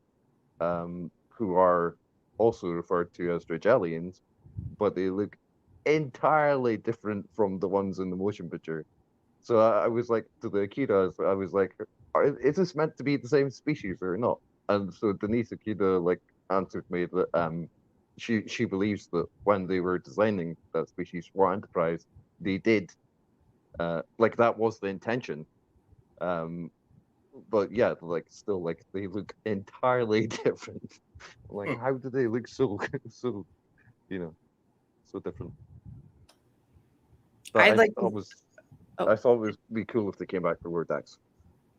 S10: who are also referred to as Rigelians, but they look entirely different from the ones in the motion picture. So I was like to the Akitas, I was like, is this meant to be the same species or not? And so Denise Akita like answered me that she believes that when they were designing that species for Enterprise, they did like that was the intention. Um, but yeah, like still like they look entirely different. Like how do they look so so you know so different? But
S8: I'd like
S10: I
S8: oh.
S10: thought it would be cool if they came back for Word X.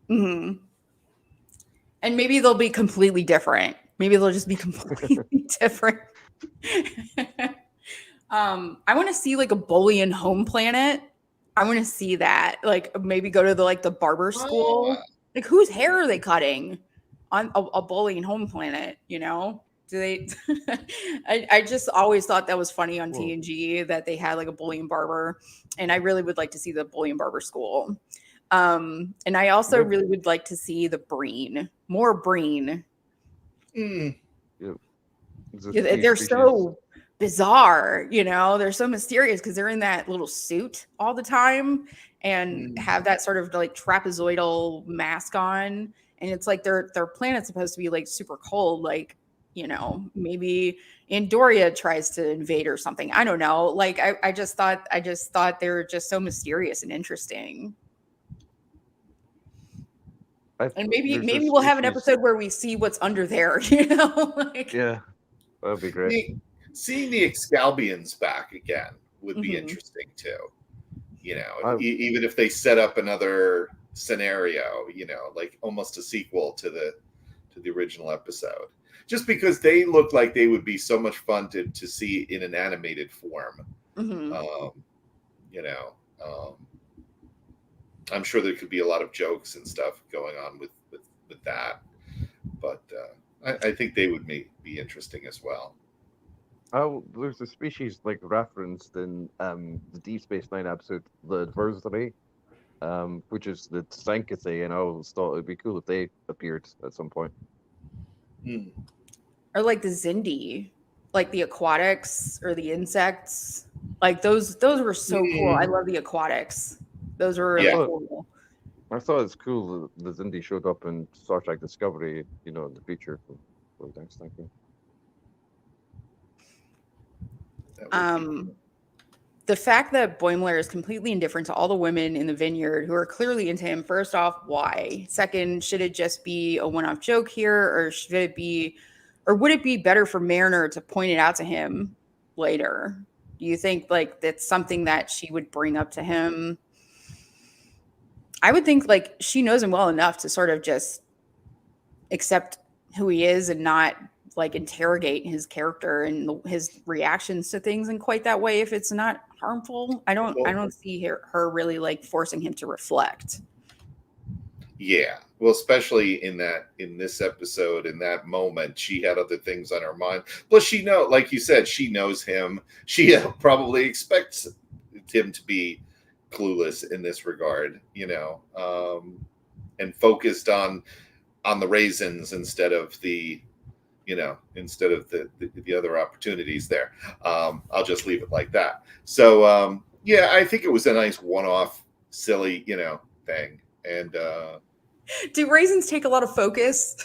S8: Mhm. And maybe they'll be completely different. Maybe they'll just be completely different. I want to see like a Bolian home planet. I want to see that. Like maybe go to the barber
S9: Oh,
S8: school. Like whose hair are they cutting on a Bolian home planet? Do they? I just always thought that was funny on
S10: Well,
S8: TNG that they had like a Bolian barber, and I really would like to see the Bolian barber school. And I also
S10: maybe,
S8: really would like to see the Breen, more Breen.
S9: mm,
S10: yeah, the
S8: Yeah,
S10: three
S8: they're
S10: species.
S8: so bizarre, they're so mysterious because they're in that little suit all the time and
S9: mm.
S8: have that sort of like trapezoidal mask on. And it's like their planet's supposed to be like super cold, like, maybe Andoria tries to invade or something. I don't know. Like I just thought they were just so mysterious and interesting. And
S10: There's a
S8: maybe we'll have an
S10: species.
S8: episode where we see what's under there, like
S10: Yeah, that'd be great.
S9: Seeing the Excalbians back again would be
S8: mhm.
S9: interesting too.
S10: I
S9: Even if they set up another scenario, like almost a sequel to the original episode, just because they look like they would be so much fun to see in an animated form.
S8: Mhm.
S9: Um, you know, um, I'm sure there could be a lot of jokes and stuff going on with that, but I think they would be interesting as well.
S10: Oh, there's a species like referenced in the Deep Space Nine episode, the Adversary, which is the Sanctity, and I always thought it'd be cool if they appeared at some point.
S9: Hmm.
S8: Or like the Zindi, like the aquatics or the insects. Like those were so cool. I
S9: Hmm.
S8: love the aquatics. Those were
S10: I
S8: really
S9: Yeah.
S10: thought
S8: cool.
S10: I thought it's cool that the Zindi showed up in Star Trek Discovery, in the future for next time.
S9: That would be
S8: Um the fact that Boimler is completely indifferent to all the women in the vineyard who are clearly into him, first off, why? Second, should it just be a one-off joke here, or would it be better for Mariner to point it out to him later? Do you think like that's something that she would bring up to him? I would think like she knows him well enough to sort of just accept who he is and not like interrogate his character and his reactions to things in quite that way if it's not harmful. I
S9: well,
S8: don't see her really like forcing him to reflect.
S9: Yeah. Well, especially in this episode, in that moment, she had other things on her mind. Plus, like you said, she knows him. She probably expects him to be clueless in this regard, and focused on the raisins instead of the other opportunities there. I'll just leave it like that. So yeah, I think it was a nice one-off, silly, thing. And
S8: do raisins take a lot of focus?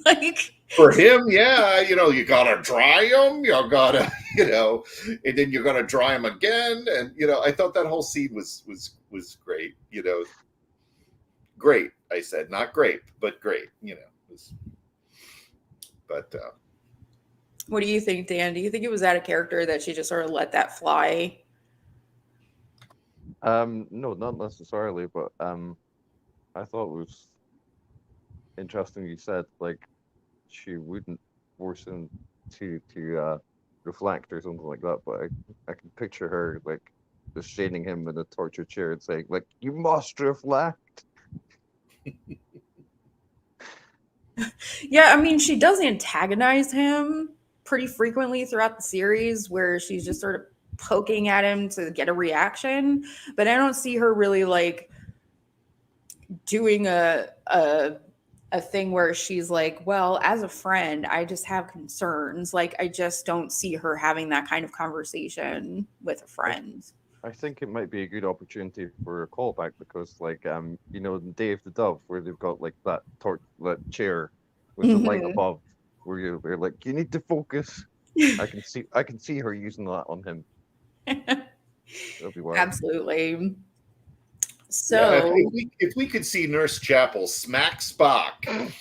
S8: Like
S9: for him, yeah, you gotta dry them, you gotta, and then you're gonna dry them again, and I thought that whole scene was great, great. I said not great, but great, but
S8: what do you think, Dan? Do you think it was out of character that she just sort of let that fly?
S10: No, not necessarily, but I thought it was interesting you said like she wouldn't force him to reflect or something like that, but I can picture her like just shading him in a torture chair and saying like, "You must reflect."
S8: Yeah, I mean, she does antagonize him pretty frequently throughout the series, where she's just sort of poking at him to get a reaction, but I don't see her really like doing a thing where she's like, well, as a friend, I just have concerns. Like, I just don't see her having that kind of conversation with a friend.
S10: I think it might be a good opportunity for a callback because, like, in Day of the Dove, where they've got like that chair with the light above, where you're like, you need to focus. I can see her using that on him. That'll be wild.
S8: Absolutely. So
S9: yeah, if we could see Nurse Chapel smack Spock,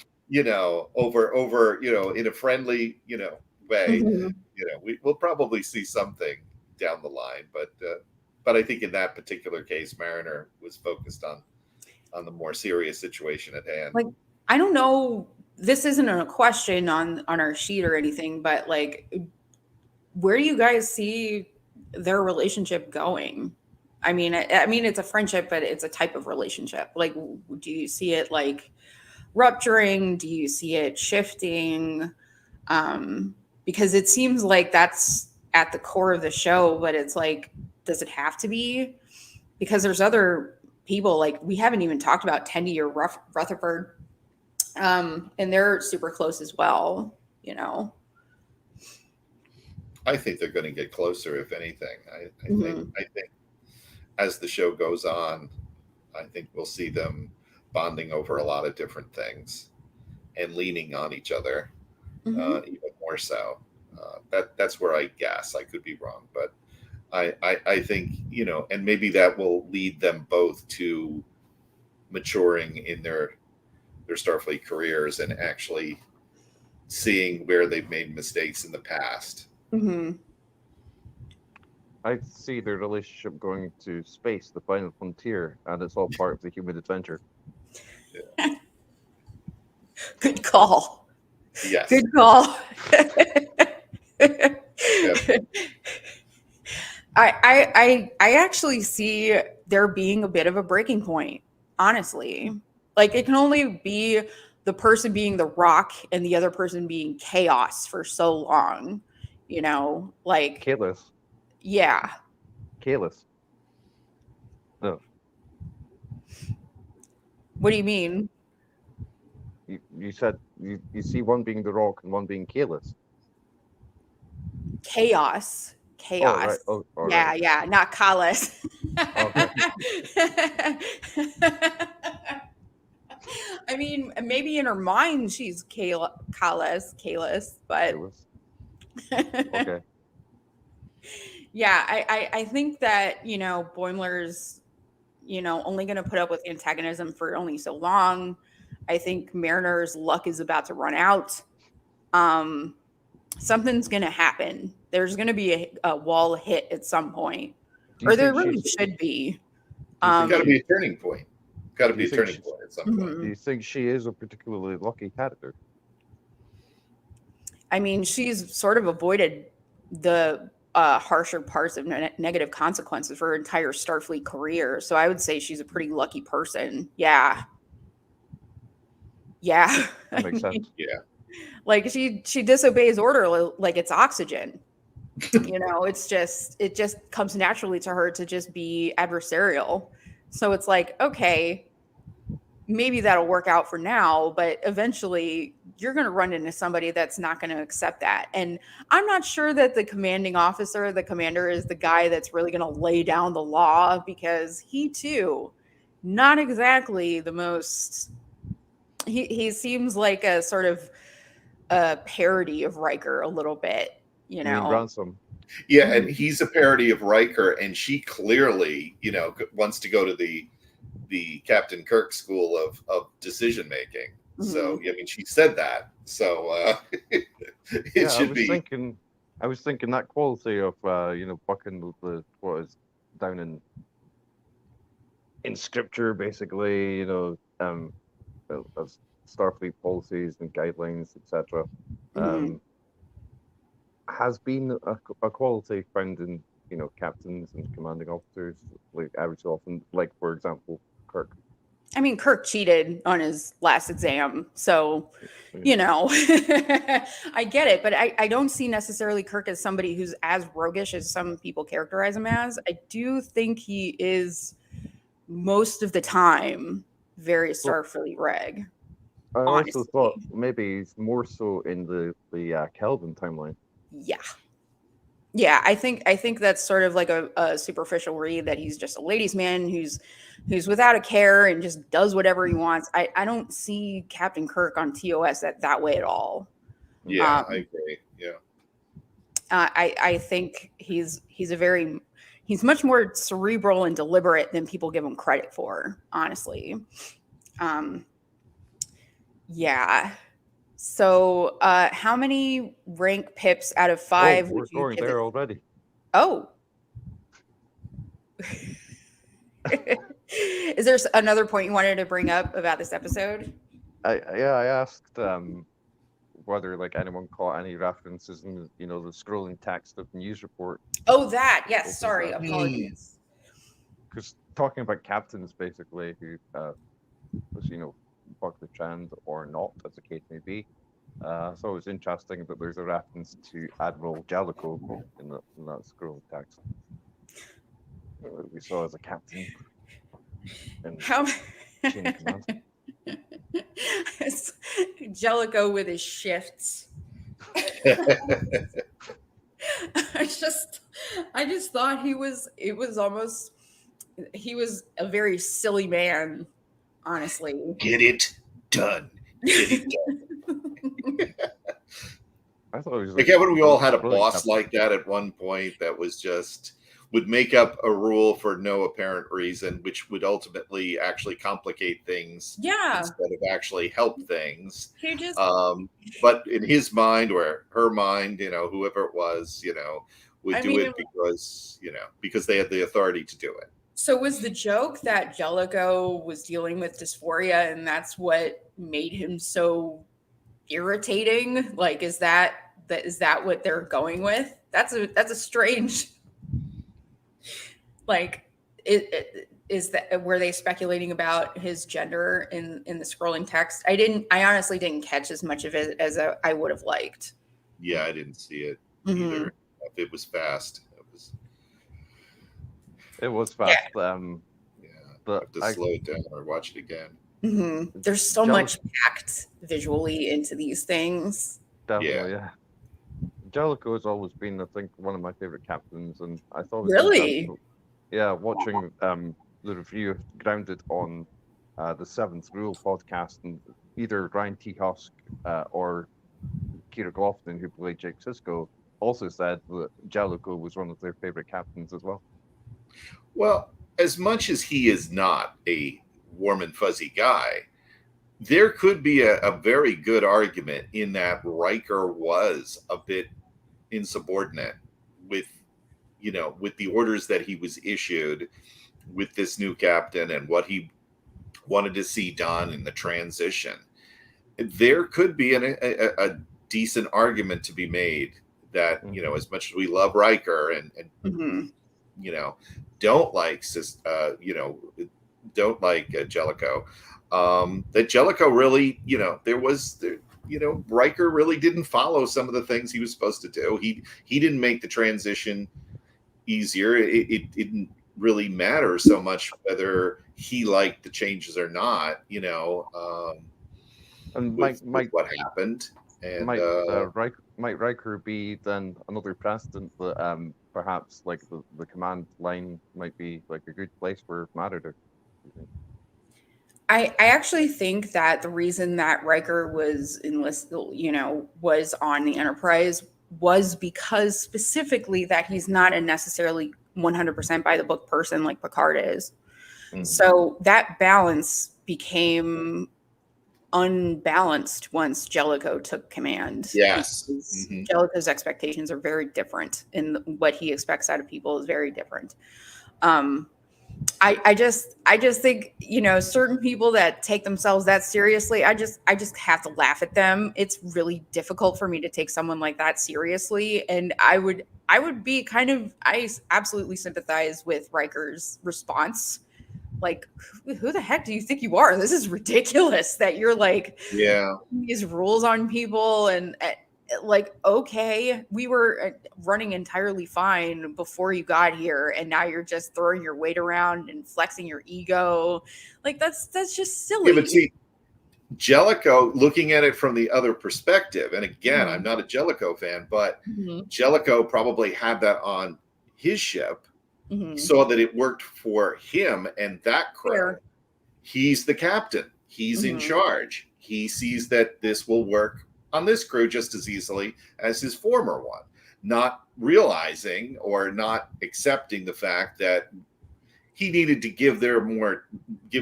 S9: over in a friendly, way, we'll probably see something down the line, but I think in that particular case, Mariner was focused on the more serious situation at hand.
S8: Like, I don't know, this isn't a question on our sheet or anything, but like, where do you guys see their relationship going? I mean, it's a friendship, but it's a type of relationship. Like, do you see it like rupturing? Do you see it shifting? Because it seems like that's at the core of the show, but it's like, does it have to be? Because there's other people, like we haven't even talked about Tendi or Rutherford, and they're super close as well,
S9: I think they're going to get closer, if anything. I think as the show goes on, I think we'll see them bonding over a lot of different things and leaning on each other, even more so. That's where I guess. I could be wrong, but I think, and maybe that will lead them both to maturing in their Starfleet careers and actually seeing where they've made mistakes in the past.
S10: I see their relationship going to space, the final frontier, and it's all part of the human adventure.
S9: Yeah.
S8: Good call.
S9: Yes.
S8: Good call. I actually see there being a bit of a breaking point, honestly. Like, it can only be the person being the rock and the other person being chaos for so long, like
S10: Kalis.
S8: Yeah.
S10: Kalis. No.
S8: What do you mean?
S10: You said you see one being the rock and one being Kalis.
S8: Chaos.
S10: Oh, right. Oh,
S8: yeah,
S10: right.
S8: yeah, not Kalis.
S10: Okay.
S8: I mean, maybe in her mind she's Kalis, but
S10: Okay.
S8: Yeah, I think that, Boimler's, only going to put up with antagonism for only so long. I think Mariner's luck is about to run out. Something's going to happen. There's going to be a wall hit at some point. Or there really should be.
S9: Got to be a turning point. Got to be a turning point at some point.
S10: Do you think she is a particularly lucky character?
S8: I mean, she's sort of avoided the harsher parts of negative consequences for her entire Starfleet career. So I would say she's a pretty lucky person. Yeah. Yeah.
S10: That makes sense.
S9: Yeah.
S8: Like she disobeys order like it's oxygen. It just comes naturally to her to just be adversarial. So it's like, okay, maybe that'll work out for now, but eventually you're going to run into somebody that's not going to accept that. And I'm not sure that the commanding officer, the commander, is the guy that's really going to lay down the law, because he too, not exactly the most, he seems like a sort of a parody of Riker a little bit,
S10: You mean Ransom?
S9: Yeah, and he's a parody of Riker, and she clearly, wants to go to the Captain Kirk school of decision making. So I mean, she said that. So it should be.
S10: I was thinking that quality of bucking the what is down in scripture, basically, as Starfleet policies and guidelines, etc. Has been a quality found in captains and commanding officers, like every so often, like for example Kirk.
S8: I mean, Kirk cheated on his last exam, so I get it, but I don't see necessarily Kirk as somebody who's as roguish as some people characterize him as. I do think he is most of the time very Starfleet reg.
S10: I also thought maybe he's more so in the Kelvin timeline.
S8: Yeah, I think that's sort of like a superficial read, that he's just a ladies' man who's without a care and just does whatever he wants. I don't see Captain Kirk on TOS that way at all.
S9: Yeah, I agree. Yeah,
S8: I think he's much more cerebral and deliberate than people give him credit for, honestly. Yeah. So, how many rank pips out of 5
S10: we're
S8: would you
S10: going
S8: give
S10: there
S8: it?
S10: already.
S8: Oh. Is there another point you wanted to bring up about this episode?
S10: I asked whether anyone caught any references in the scrolling text of the news report.
S8: Oh, that. Yes, sorry, apologies.
S10: Because talking about captains, basically, who was buck the trend or not, as the case may be. So it was interesting that there's a reference to Admiral Jellicoe in that scroll text. We saw as a captain.
S8: How? Jellicoe with his shifts. I just thought he was a very silly man, honestly.
S9: Get it done.
S10: I thought it was
S9: like, haven't we all had a boss like that at one point that was just would make up a rule for no apparent reason, which would ultimately actually complicate things instead of actually help things. But in his mind or her mind, whoever it was, would do it because they had the authority to do it.
S8: So was the joke that Jellicoe was dealing with dysphoria and that's what made him so irritating? Like, is that what they're going with? That's a strange. Like, were they speculating about his gender in the scrolling text? I honestly didn't catch as much of it as I would have liked.
S9: Yeah, I didn't see it either. It was fast.
S10: It was fast.
S9: But I have to slow it down or watch it again.
S8: Mm-hmm. There's so much packed visually into these things.
S10: Definitely, yeah. Jellicoe has always been, I think, one of my favorite captains, and I thought it was
S8: really.
S10: Watching the review grounded on the Seventh Rule podcast, and either Ryan T. Husk or Kira Glofton, who played Jake Sisko, also said that Jellicoe was one of their favorite captains as well.
S9: Well, as much as he is not a warm and fuzzy guy, there could be a very good argument in that Riker was a bit insubordinate with the orders that he was issued with this new captain and what he wanted to see done in the transition. There could be a decent argument to be made that, as much as we love Riker and don't like Jellicoe, that Jellicoe really, Riker really didn't follow some of the things he was supposed to do. He didn't make the transition easier. It didn't really matter so much whether he liked the changes or not,
S10: And
S9: with what happened. And
S10: might Riker be then another precedent that perhaps like the command line might be like a good place for Matter to.
S8: I actually think that the reason that Riker was enlisted, was on the Enterprise was because specifically that he's not a necessarily 100% by the book person like Picard is. Mm-hmm. So that balance became unbalanced once Jellicoe took command.
S9: Yes.
S8: Mm-hmm. Jellicoe's expectations are very different, and what he expects out of people is very different. I just think, certain people that take themselves that seriously, I just have to laugh at them. It's really difficult for me to take someone like that seriously. And I would be I absolutely sympathize with Riker's response. Like, who the heck do you think you are? This is ridiculous that you're like, these rules on people. And like, okay, we were running entirely fine before you got here, and now you're just throwing your weight around and flexing your ego. Like, that's just silly.
S9: Yeah, but see, Jellicoe, looking at it from the other perspective, and again, I'm not a Jellicoe fan, but Jellicoe probably had that on his ship, saw that it worked for him and that crew.
S8: Fair.
S9: He's the captain. He's in charge. He sees that this will work on this crew just as easily as his former one, not realizing or not accepting the fact that he needed to give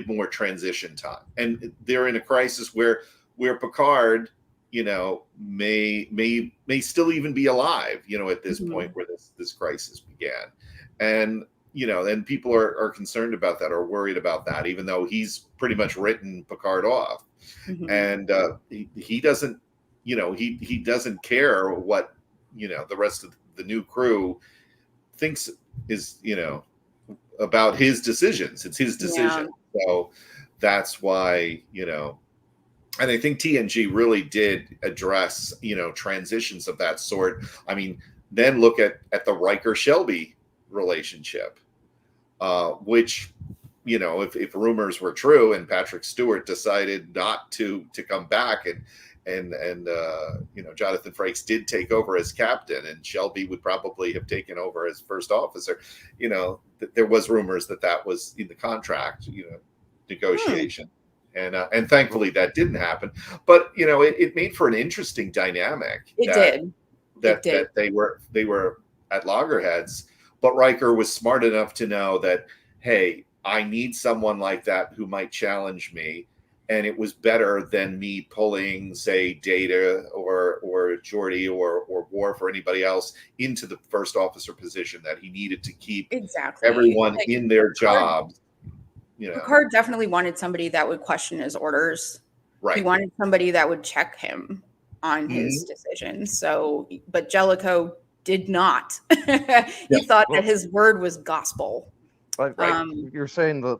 S9: more transition time. And they're in a crisis where Picard, may still even be alive, at this point where this crisis began. And, and people are concerned about that or worried about that, even though he's pretty much written Picard off. And he doesn't, he doesn't care what, the rest of the new crew thinks is, about his decisions. It's his decision. Yeah. So that's why, and I think TNG really did address, transitions of that sort. I mean, then look at the Riker-Shelby relationship, which, if rumors were true and Patrick Stewart decided not to come back and Jonathan Frakes did take over as captain, and Shelby would probably have taken over as first officer. There was rumors that was in the contract, negotiation, and thankfully that didn't happen. But it made for an interesting dynamic. That they were at loggerheads, but Riker was smart enough to know that, hey, I need someone like that who might challenge me. And it was better than me pulling, say, Data or Geordi or Worf or anybody else into the first officer position, that he needed to keep everyone in their jobs.
S8: Picard definitely wanted somebody that would question his orders.
S9: Right.
S8: He wanted somebody that would check him on his decisions. So, but Jellicoe did not. He thought that his word was gospel.
S10: Right. You're saying that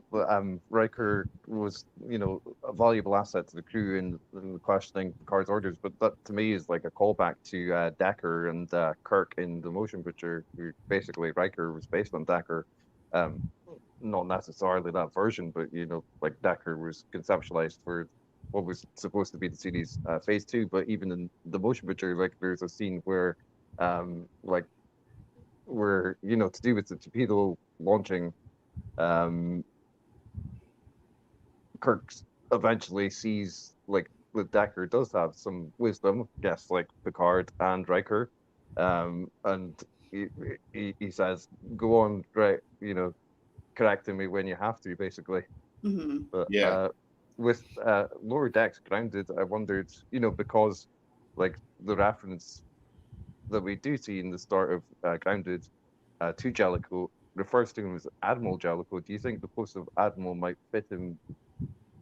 S10: Riker was, a valuable asset to the crew in questioning Picard's orders, but that to me is like a callback to Decker and Kirk in the motion picture. Who basically Riker was based on Decker, not necessarily that version, but like Decker was conceptualized for what was supposed to be the series phase 2. But even in the motion picture, like there's a scene where, to do with the torpedo launching. Kirk eventually sees like that Decker does have some wisdom, yes, like Picard and Riker, and he says, "Go on, right? Correcting me when you have to, basically." But with Lower Decks Grounded, I wondered, because like the reference that we do see in the start of Grounded to Jellicoe refers to him as Admiral Jellicoe. Do you think the post of Admiral might fit him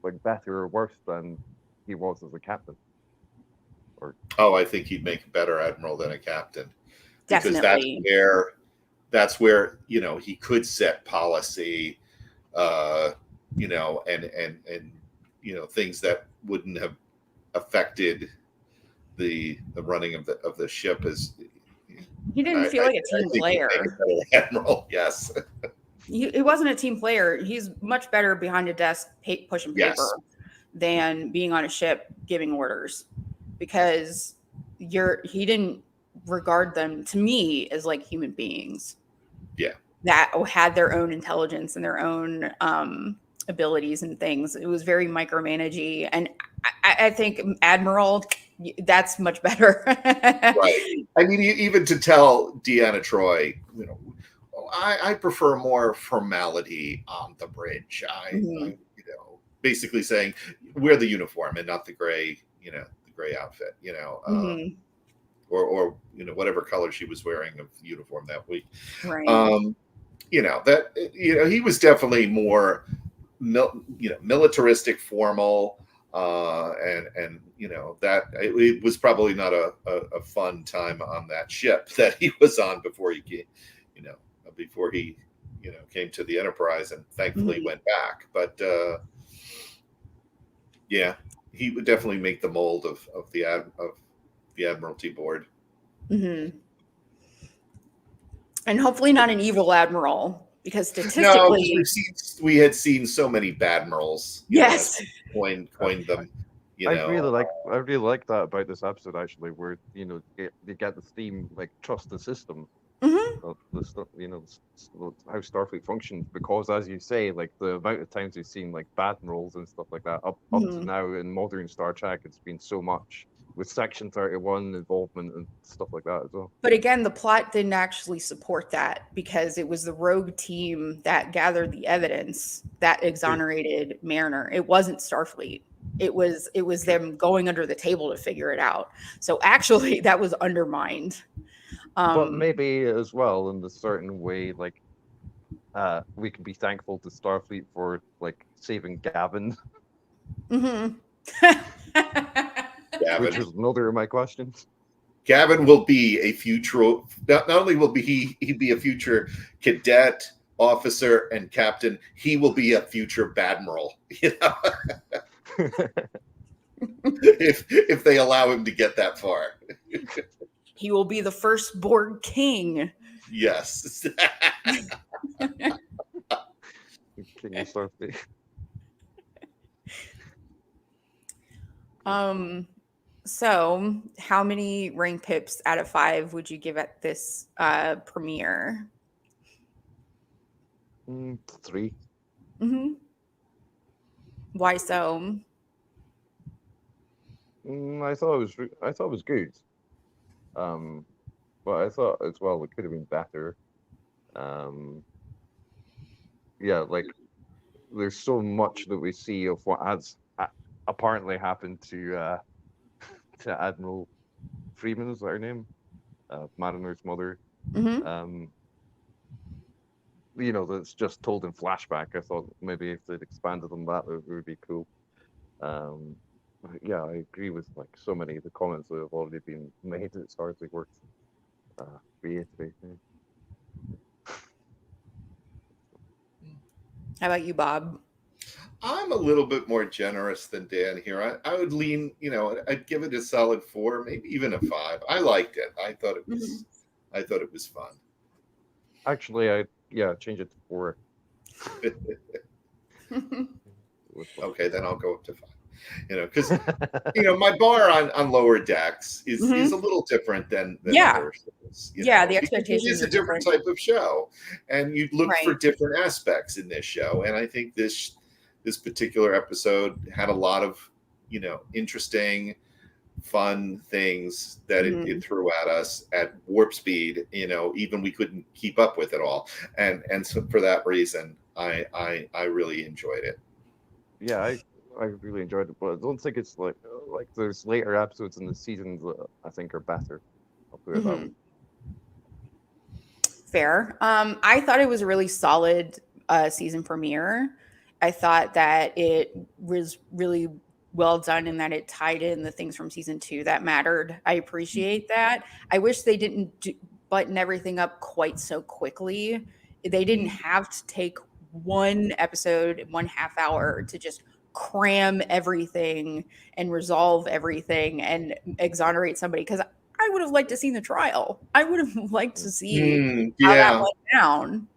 S10: like better or worse than he was as a captain?
S9: I think he'd make a better admiral than a captain.
S8: Definitely.
S9: Because that's where he could set policy, and things that wouldn't have affected the running of the ship as
S8: He didn't feel like a team
S9: think he made
S8: player.
S9: a better admiral. Yes.
S8: He wasn't a team player. He's much better behind a desk pushing paper
S9: Yes.
S8: than being on a ship giving orders, because he didn't regard them, to me, as like human beings.
S9: Yeah.
S8: That had their own intelligence and their own abilities and things. It was very micromanagey, and I think Admiral, that's much better.
S9: Right. I mean, even to tell Deanna Troy, I prefer more formality on the bridge. I basically saying wear the uniform and not the gray, the gray outfit, or whatever color she was wearing of uniform that week.
S8: Right.
S9: He was definitely more militaristic, formal, and that it was probably not a fun time on that ship that he was on before he came, came to the Enterprise, and thankfully went back. But he would definitely make the mold of the Admiralty board.
S8: Mm-hmm. And hopefully not an evil admiral, because statistically,
S9: we had seen so many badmirals.
S8: Yes,
S9: coined them.
S10: I really like that about this episode, actually, where they get the theme like trust the system.
S8: Mm-hmm.
S10: How Starfleet functions, because as you say, like the amount of times we've seen like badmirals and stuff like that up to now in modern Star Trek, it's been so much with Section 31 involvement and stuff like that as well.
S8: But again, the plot didn't actually support that, because it was the rogue team that gathered the evidence that exonerated Mariner. It wasn't Starfleet. It was them going under the table to figure it out. So actually, that was undermined.
S10: But maybe as well, in a certain way, like we can be thankful to Starfleet for like saving Gavin.
S8: Mm-hmm.
S9: Gavin.
S10: Which is another of my questions.
S9: Gavin will be a future. Not only will he be a future cadet, officer, and captain. He will be a future badmiral. If they allow him to get that far.
S8: He will be the first Borg king.
S9: Yes.
S10: King of Starfleet.
S8: So how many ring pips out of 5 would you give at this premiere?
S10: 3.
S8: Mm-hmm. Why so?
S10: I thought it was good. But I thought as well it could have been better. Like there's so much that we see of what has apparently happened to Admiral Freeman, is that her name? Mariner's mother.
S8: Mm-hmm.
S10: That's just told in flashback. I thought maybe if they'd expanded on that, it would be cool. I agree with like so many of the comments that have already been made. It's hardly worth reiterating.
S8: How about you, Bob?
S9: I'm a little bit more generous than Dan here. I would lean, I'd give it a solid 4, maybe even a 5. I liked it. I thought it was fun.
S10: Actually, I change it to 4.
S9: Okay, then I'll go up to 5. Because my bar on Lower Decks is a little different than other shows.
S8: The expectation
S9: is a different type of show, and you look for different aspects in this show. And I think this particular episode had a lot of interesting, fun things that it threw at us at warp speed. Even we couldn't keep up with it all, and so for that reason, I really enjoyed it.
S10: Yeah, I really enjoyed it, but I don't think it's like there's later episodes in the season that I think are better. I'll put it that way.
S8: Fair. I thought it was a really solid season premiere. I thought that it was really well done and that it tied in the things from season 2 that mattered. I appreciate that. I wish they didn't button everything up quite so quickly. They didn't have to take one episode, 1/2 hour to just cram everything and resolve everything and exonerate somebody, because I would have liked to see the trial. I would have liked to see how that went down.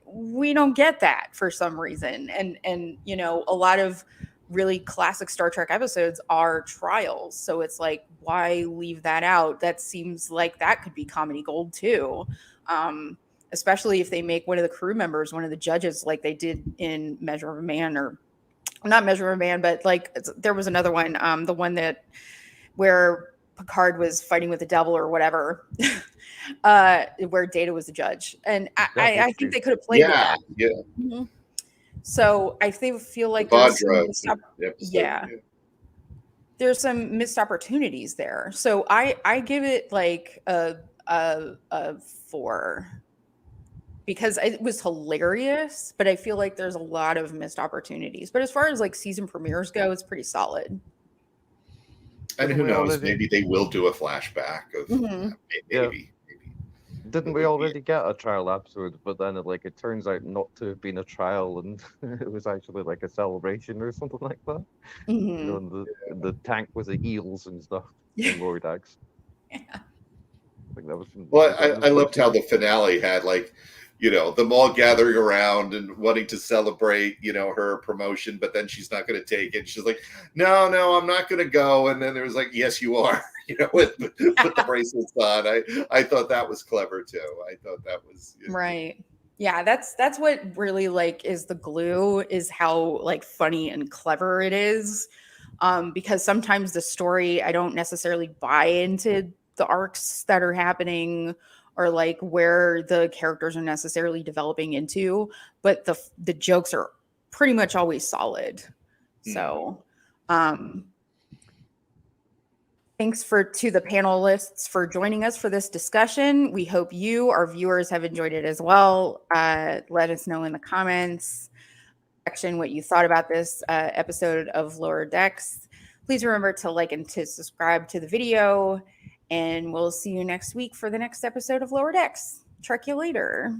S8: We don't get that for some reason, and a lot of really classic Star Trek episodes are trials, so it's like, why leave that out? That seems like that could be comedy gold too. Especially if they make one of the crew members one of the judges, like they did in Measure of a Man, or not Measure of a Man, but like there was another one, the one that where Picard was fighting with the devil or whatever, where Data was the judge, and I think they could have played with that.
S9: Yeah.
S8: Mm-hmm. So I feel like there's some missed opportunities there. So I give it like a 4. Because it was hilarious, but I feel like there's a lot of missed opportunities. But as far as like season premieres go, it's pretty solid.
S9: And who knows? Maybe they will do a flashback of maybe.
S10: Didn't we already get a trial episode? But then it turns out not to have been a trial, and it was actually like a celebration or something like that. And the tank was the eels and stuff in Lower Decks.
S8: Yeah.
S9: I loved how the finale had them all gathering around and wanting to celebrate, her promotion, but then she's not going to take it. She's like, no, I'm not going to go. And then there was like, yes, you are, with the bracelets on. I thought that was clever too. I thought that was
S8: right. Yeah. That's what really is the glue, is how funny and clever it is. Because sometimes the story, I don't necessarily buy into the arcs that are happening, or where the characters are necessarily developing into, but the jokes are pretty much always solid. So thanks to the panelists for joining us for this discussion. We hope you, our viewers, have enjoyed it as well. Let us know in the comments section what you thought about this episode of Lower Decks. Please remember to like and to subscribe to the video. And we'll see you next week for the next episode of Lower Decks. Trek you later.